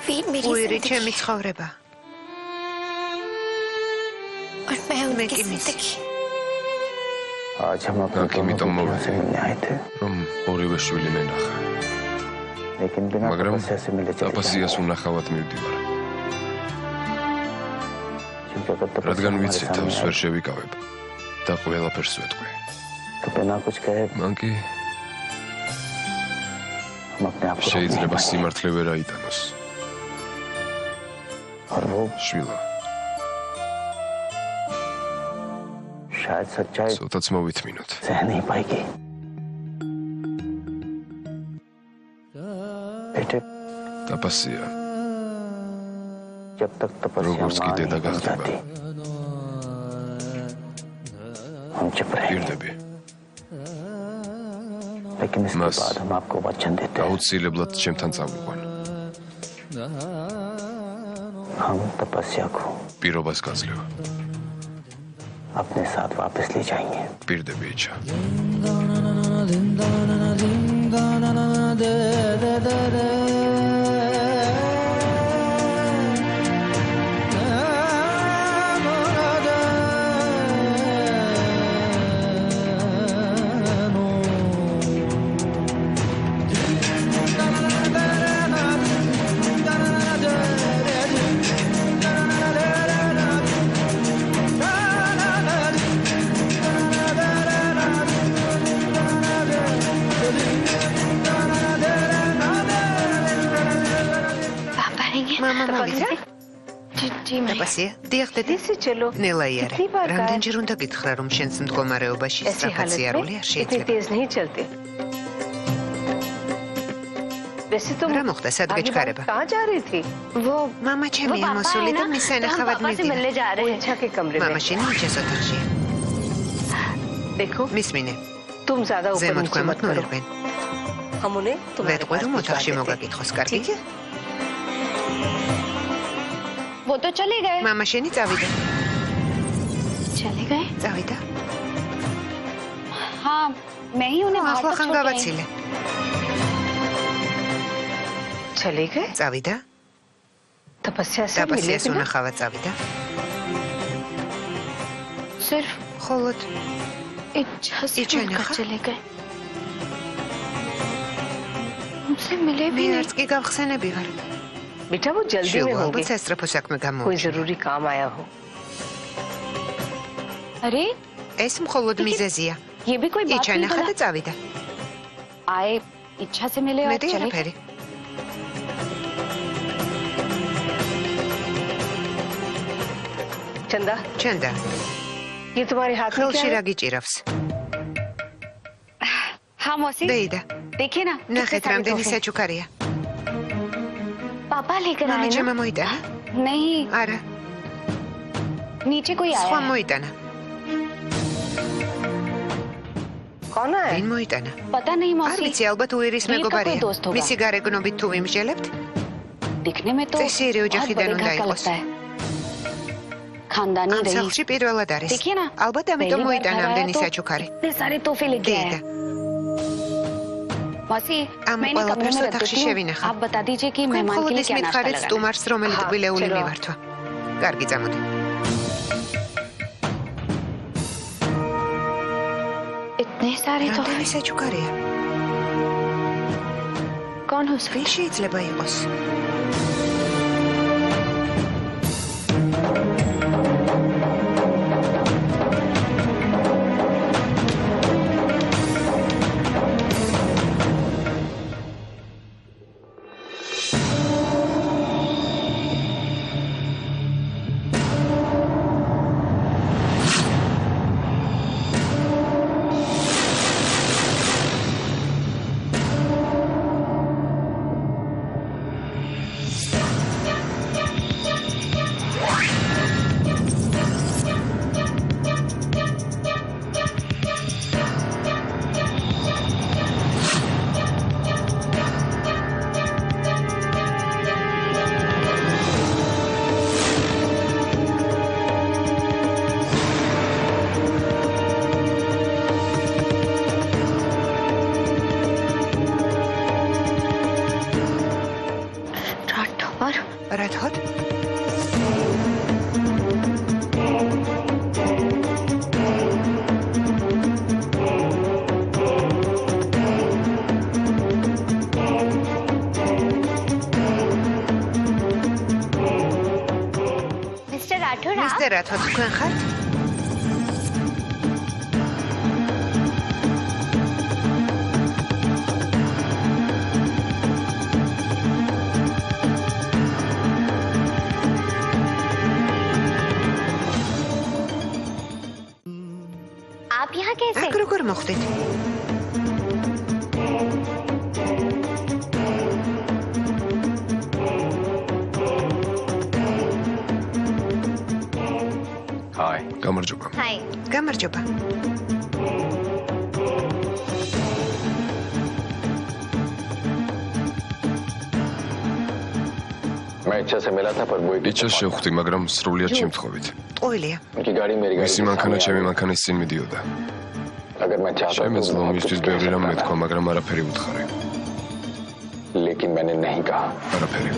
वीर मेरी უირი जिंदगी ჩემი ცხოვრება और मैं उनकी की मिस। जिंदगी आज हम अपने ताकि दोनों मैं तुम बेटियों से मिलने आए थे რომ ორივე შვილი მენახა लेकिन बिना მაგრამ तपस्या से मिले चले ტაპასიას जाएंगे უნახავად მივდივარ क्योंकि अगर तपस्या რადგან हमारे ვიცი თავს सामने ვერ आए, შევიკავებ და ყველაფერს ვეთქვი तो बिना कुछ कहे მან კი हम अपने आप को रोक नहीं შეიძლება पाएंगे। სიმართლე ვერ აიტანოს और वो შვილო शायद सच्चाई ცოტაც მოვითმინოთ सह नहीं पाएगी बेटे ტაპასია जब तक तपस्या როგორც मां კიდე नहीं बन დაგახდება जाती हम चुप रहेंगे პირდები लेकिन इसके बस। बाद हम आपको वचन देते हैं აუცილებლად ჩემთან წავიყვან हम तपस्या को პირობას გაძლევ अपने साथ वापस ले जाएंगे პირდები ეჩა पापा आएंगे მამა მოვიდა जी जी मैं ტაპასია დიახ დედა कैसे चलो ნელა იარე कितनी बार कहा है? რამდენჯერ უნდა გითხრა რომ შენს მდგომარეობაში ऐसी हालत სწრაფაციარული में არ इतनी შეიძლება तेज नहीं चलते वैसे तुम რა მოხდა სად आगे გეჩქარება कहाँ जा रही थी वो მამა वो ჩემი पापा მოსული है და ना მის तो हम ენახავად पापा से मिलने მივდივარ जा रहे हैं इच्छा के कमरे में მამა შენი იჩეს ოთახშია देखो მისმინე तुम ज्यादा ऊपर ზემოთ नीचे मत ქვემოთ करो მოერბენ हम उन्हें तुम्हारे ვეთყვი पास რომ भिजवा ოთახში देते हैं। მოგაკითხოს კარგი ठीक है वो तो चले गए მამა შენი წავიდა चले गए წავიდა हाँ मैं ही उन्हें बाहर तक ახლახან छोड़ के आई। გავაცილე चले गए წავიდა तपस्या से मिले ტაპასიას बिना უნახავად წავიდა सिर्फ ხოლოდ इच्छा से इच्छा उनका नहीं चले गए हमसे मिले მე भी नहीं არც კი გავხსენები ვარ बेटा वो जल्दी में შვილო होंगे ალბათ სასწრაფო საქმე कोई გამოუჩნდა जरूरी काम आया हो अरे ეს მხოლოდ მიზეზია ये भी कोई बात नहीं იჩანახა და बोला წავიდა आए इच्छा से मिले और მეტი चले गए। არაფერი चंदा ჩანდა ये तुम्हारे हाथ में क्या ხელში है? რა გიჭირავს हाँ मौसी დეიდა देखिए ना कितने ნახეთ सारे რამდენი तोहफे। საჩუქარია पापा लेकर მამა आए ना ჩემმა მოიტანა नहीं არა नीचे कोई आया სხვა है। მოიტანა कौन है ვინ მოიტანა पता नहीं არ मौसी ვიცი ალბათ უირის वीर का कोई მეგობარია दोस्त होगा। მისი გარეგნობით თუ ვიმსჯელებთ दिखने में तो წესიერი बहुत ოჯახიდან बड़े უნდა घर का იყოს लगता है खानदानी ამ रही სახლში პირველად არის. देखिए ना ალბათ ამიტომ მოიტანა ამდენი საჩუქარი. इतने सारे तोहफे लेके आए დედა, मौसी ამ मैं इन्हें कमरे ყველაფერს में रख ოთახში देती हूँ შევინახავ. आप बता दीजिए कि मेहमान के लिए მხოლოდ क्या नाश्ता მითხარით लगाना სტუმარს რომელი Aha, ტყილეული चलो. მივართვა. კარგი, წამოდი. इतने सारे तोहफे რამდენი საჩუქარია? कौन हो सकता ვინ შეიძლება იყოს? რათოდ? मिस्टर राठौर आप მისტერ რათოდ, თქვენ ხართ? आप यहाँ कैसे აქ როგორ მოხვდით? Hi. გამარჯობა. हाय გამარჯობა. मैं इच्छा से मिला था पर वो იჩას შევხვდი, მაგრამ სრულიად შემთხვევით. ტყუილია. उनकी गाड़ी मेरी गाड़ी მისი के მანქანა सामने ჩემი आई। მანქანის წინ მიდიოდა. अगर मैं चाहता შემეძლო მისთვის ბევრი რამ მეთქვა, მაგრამ არაფერი უთხარი. लेकिन मैंने नहीं कहा. არაფერი.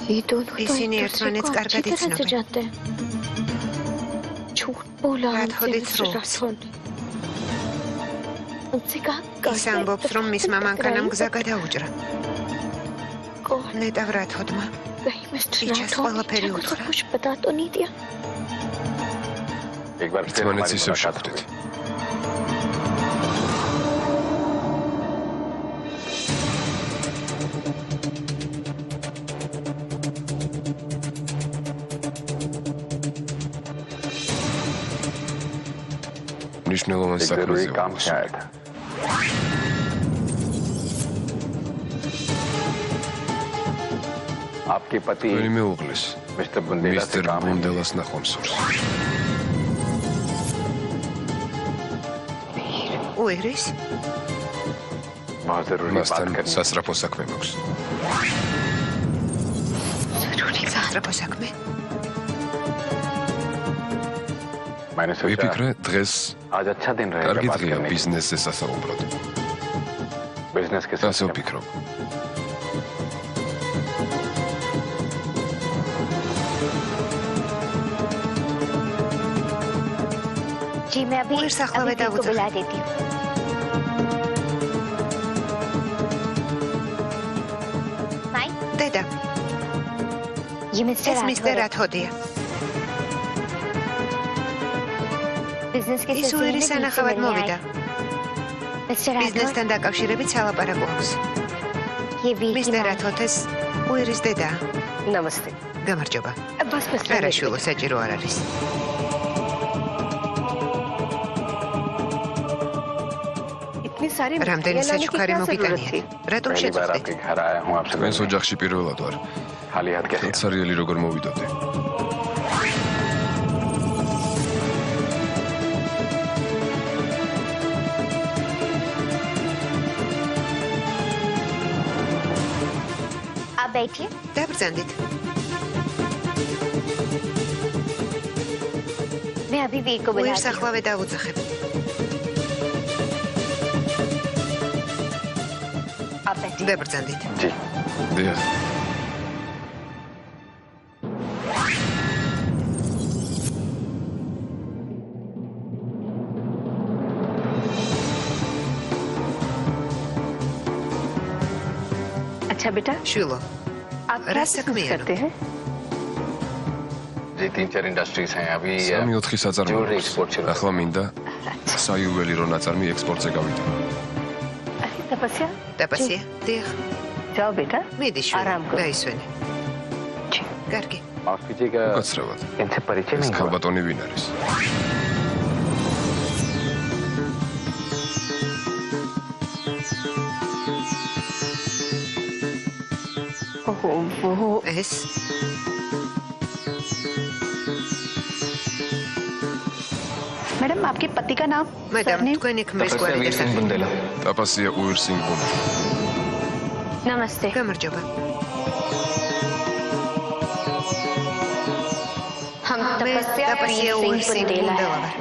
ये दोनों तो ისინი एक दूसरे ერთმანეთს को अच्छी კარგად तरह से იცნობენ. जानते हैं झूठ बोला राठौर हमसे इत्रो. मिस्टर राठौर ने उनसे कहा ის ამბობს, რომ მისმა მანქანამ გზა გადაუჭრა. कौन ნეტავ რათოდმა. कहीं मिस्टर पीछे से राठौर वाला ने फेरी कुछ उतरा। कुछ बता तो नहीं दिया एक बार फिर ერთმანეთს हमारी ისევ मुलाकात შევხვდით. हुई. მნიშვნელოვან एक जरूरी საქმეზე काम ვიყოს. से आया था. आपके पति თქვენი მეუღლის मिस्टर बुंदेला से მისტერ काम है. ბუნდელას ნახვამსურს. უერის? बहुत जरूरी बात მასთან करनी है. სასწრაფო საქმე მაქვს. სასწრაფო საქმე? मैंने सोचा ვიფიქრე, დღეს आज अच्छा दिन रहेगा კარგი बात დღეა करने की. ბიზნესზე სასაუბროდ. बिजनेस के ასე साथ ვფიქრობ. जी मैं अभी उधर साखला अभी बेटा दी को उधर। बुला देती हूँ माई დედა, ये मिस्टर ეს მისტერ राठौर რათოდია. बिजनेस के ის सिलसिले में უერის दिल्ली से ანახავად मिलने მოვიდა. आए। मिस्टर राठौर ბიზნესთან დაკავშირებით სალაპარაკო აქვს. ये वी की მისტერ माँ। რათოდეს უერის დედა. नमस्ते. გამარჯობა. बस बस არაშვილო საჭირო არ არის. इतनी सारी რამდენი मिठाइयाँ लाने की საჩუქარი क्या जरूरत მოგიტანიათ? थी? რატომ पहली बार შეძახდით? आपके घर आया हूँ आपसे თქვენს मिलने. ოჯახში პირველად ვარ. खाली हाथ कैसे? ხელსარიელი როგორ მოვიდოდე? आप बैठिए დაბრძანდით. मैं अभी वीर को बुला უირს ახლავე დავუძახებ. आप बैठिए დაბრძანდით. जी დიახ. अच्छा बेटा შვილო, आप क्या रस business सकमी है करते हैं जी 3-4 इंडस्ट्रीज हैं अभी 3-4 საწარმო. jewelry export शुरू ახლა მინდა საიუველირო ნაწარმი ექსპორტზე გავიდო. अरे तपस्या დაპასია. დიახ. जाओ बेटा მიდი आराम შვილო, करो। დაისვენე. კარგი. माफ कीजिएगा უკაცრავად. इनसे परिचय ეს नहीं हुआ ქალბატონი ვინ არის? ओहो वो ეს मैडम आपके पति का नाम მედამ Surname? თქვენი ქმრის გვარი და სახელი. बुंदेला ტაპასია უირსინგბუნდელა. नमस्ते გამარჯობა. हम მე तपस्या დაპასია वीर सिंह უირსინგ बुंदेला ბუნდელა है। ვარ.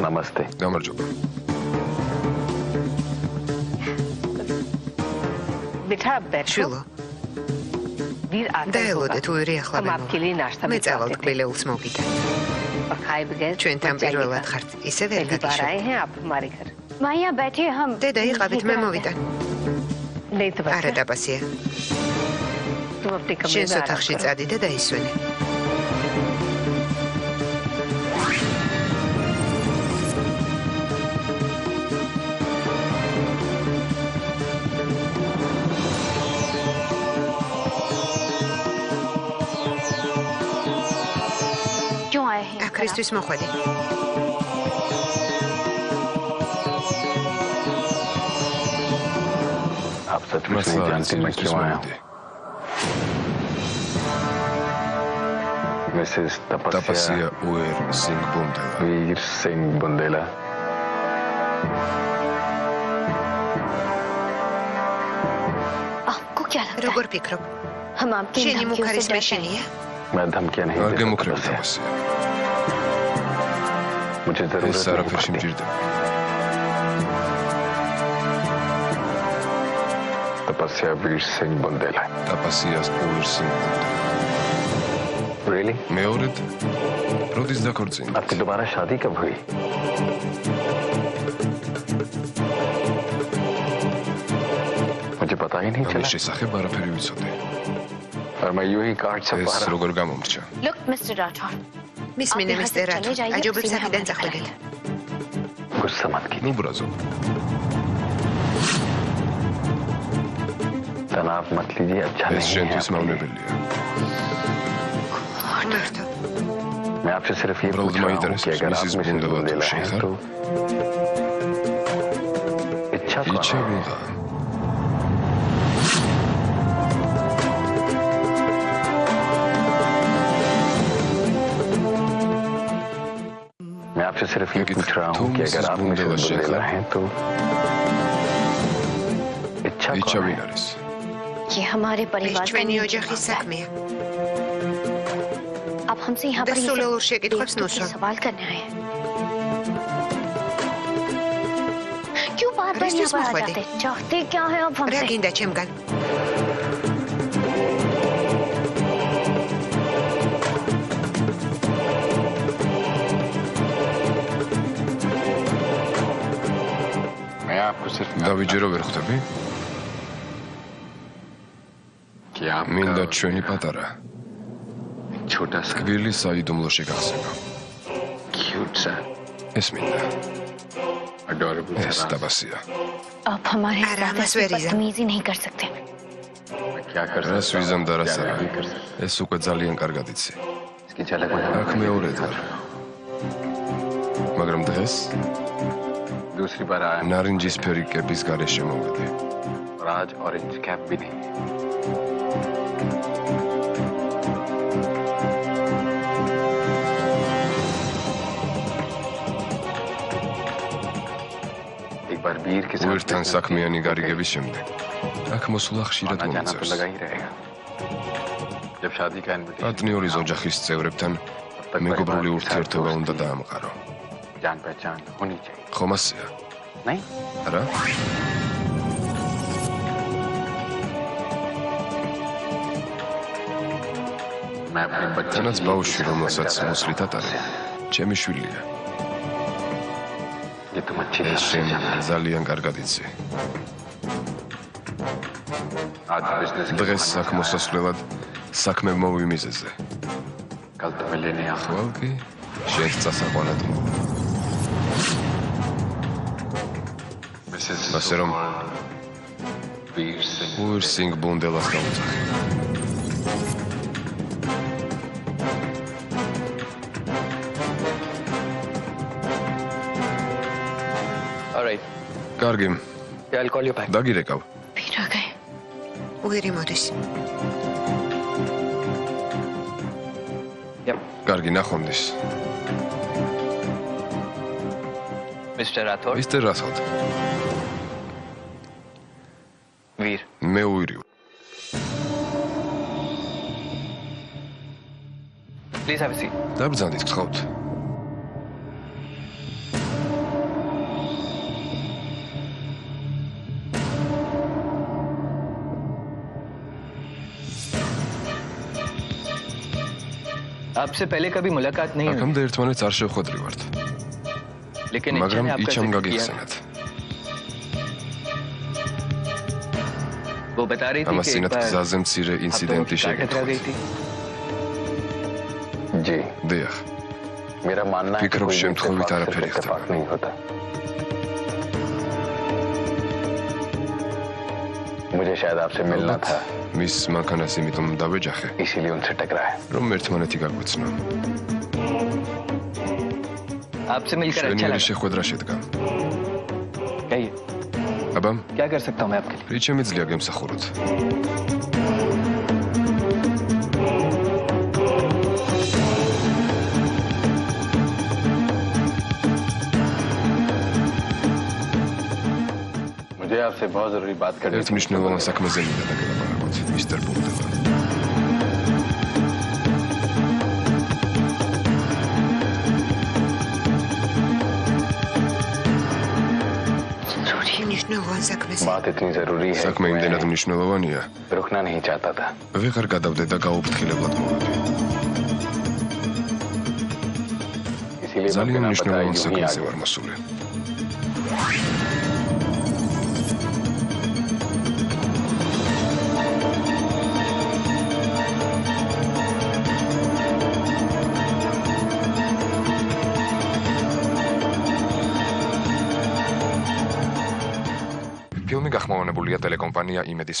नमस्ते გამარჯობა. बेटा आप बैठो შვილო, वीर आता ही होगा დაელოდეთ უირი ახლა हम आपके लिए नाश्ता მე भी წავალ चाहते थे კბილეულს მოვიდა. और खाए बगैर ჩვენთან मत जाइएगा। პირველად ხართ. ისე ვერ पहली बार გაგიშვით. आए हैं आप हमारे घर वहाँ यहाँ बैठिए हम დედა იყავით მე მოვიდა. नहीं तो არა बस დაპასია. तुम अपने कमरे შენს में आराम ოთახში करो। წადი და დაისვენე. क्यों आए हैं यहाँ पर आप? აქ რისთვის მოხვედი? आप सचमुच नहीं მასლა जानती मैं क्यों आया हूँ მოვიდი. मिसेस तपस्या ტაპასია უირსინგბუნდელა. वीर सिंह बुंदेला आपको क्या लगता है როგორ ფიქრობ? हम आपकी इन შენი धमकियों მუქარის से डरते हैं? მეშინია? मैं धमकियां नहीं არ देता გემუქრები तपस्या। ტაპასია. मुझे ეს जरूरत नहीं არაფერში पड़ती მჭირდება. तपस्या वीर सिंह बुंदेला ტაპასიას უირსინგბუნდელა. रियली მეორედ როდის დაქორწინდა? आपकी दोबारा शादी कब हुई मुझे पता ही नहीं ამის चला შესახებ არაფერი ვიცოდი. और मैं यूं ही कार्ड छपवा ეს रहा როგორ გამომრჩა? Look, Mr. Rathod, მისმინე आप यहाँ მისტერ से რათო. चले जाइए, აჯობებს उसी में हम აქედან बात წახვიდეთ. करेंगे। गुस्सा मत कीजिए ნუ ბრაზო. तनाव मत लीजिए अच्छा ეს नहीं है შენთვის आपके लिए। მავნებელია. მართო. मैं आपसे सिर्फ ये ब्राउड पूछ रहा हूँ माइटर्स, कि अगर आप मिसेस मिसेस बुंदेला बुंदेला तो हैं शेखर। तो इच्छा कौन იჩა है? ვიღა. मैं आपसे सिर्फ ये लेकिन पूछ रहा तुम हूँ कि अगर मिसेस आप बुंदेला मिसेस बुंदेला शेखर। हैं तो इच्छा იჩა कौन ვინ है? არის? ये हमारे ეს परिवार का ჩვენი निजी ოჯახის मामला है। საქმეა. आप हमसे यहाँ და पर ये სულელურ सब შეკითხვებს बेवकूफ़ी ნუსვამ. सवाल करने आए हैं क्यों बार बार रजिस्ट्री यहाँ पर आ मोखवदी। जाते चाहते क्या है आप რა हमसे გინდა ჩემგან? मैं आपको सिर्फ დავიჯერო ვერ ხვდები? कि आप მინდა ჩვენი პატარა छोटा सा კბილი საიდუმლოში გახსენა. क्यूट सा ეს მინდა. अडोरेबल ეს सा ტაპასია. आप हमारे आराम साथ से ऐसी वेरीजा। बदतमीजी नहीं कर सकते मैं क्या कर რას सकता ვიზამ და हूँ რას क्या არა. नहीं कर सकता ეს უკვე ძალიან კარგად იცი. इसकी झलक აქ მეორედ ვარ. მაგრამ დღეს दूसरी बार आया ნარინჯისფერი კების გარეშე მოვედი. और आज ऑरेंज कैप भी नहीं वीर के साथ უერთთან საქმიანი გარიგების შემდეგ აქ მოსულა ხშირად जाना तो მომიწევს. लगा ही रहेगा जब शादी का इनविटेशन პარტნიორის ოჯახის წევრებთან მეგობრული ურთიერთობა უნდა დაამყარო. जान पहचान होनी चाहिए ხომ ასეა? नहीं არა? मैं अपने बच्चे თანაც ბავშვი, რომელსაც მოსვლით ატარებ, ჩემი შვილია. ये तुम अच्छी ეს तरह से შენ जाना ძალიან კარგად იცი. आज बिजनेस დღეს საქმოსასვლელად საქმე მოვიმიზეზე. कल तुम्हें लेने आ ხვალ კი შენს წასაყვანად მოვა. मिसेस ასე რომ वीर सिंह უირ სინგ ბუნდელას დაუძახე. Alright. კარგი, Yeah, I'll call you back. დაგირეკავ. फिर आ गए უირი მოდის. Yep. კარგი, ნახვამდის. Mr. Rathod. მისტერ რათოდ, Veer. მე უირი. Please have a seat. დაბრძანდით, გთხოვთ. आपसे पहले कभी मुलाकात नहीं हुई აქამდე ერთმანეთს არ შევხვედრივართ, लेकिन इच्छा მაგრამ ने आपका იჩამ जिक्र किया। გაგიხსენათ. वो बता रही थी कि एक ამასინათ बार გზაზე მცირე आप दोनों ინციდენტი की कार टकरा गई შეგეხვდათ. थी। जी დიახ, मेरा मानना है कि फिक्र कोई भी შემთხვევით इत्तेफाक არაფერი सिर्फ इत्तेफाक ხდება. नहीं होता मुझे शायद आपसे मिलना था მის მანქანას იმიტომ დავეჯახე, इसीलिए उनसे टकराया რომ ერთმანეთი გაგვეცნო. आपसे मिलकर अच्छा შვენიერი लगा। შეხვედრა შედგა. कहिए აბა, क्या कर सकता हूँ मैं आपके लिए? რით შემიძლია გემსახუროთ? मुझे आपसे बहुत जरूरी बात करनी ერთ მნიშვნელოვან საქმეზე მინდა დაგელაპარაკოთ, მისტერ ბუნდელა. მნიშვნელოვან საქმეზე. बात इतनी जरूरी है საქმე იმდენად მნიშვნელოვანია, रुकना नहीं चाहता था ვეღარ გადავდე და გაუფრთხილებლად მოვედი. इसीलिए मैं ძალიან बिना მნიშვნელოვან बताए यूं ही आ საქმეზე गया। ვარ მოსული. ფილმი გახმოვანებულია ტელეკომპანია იმედის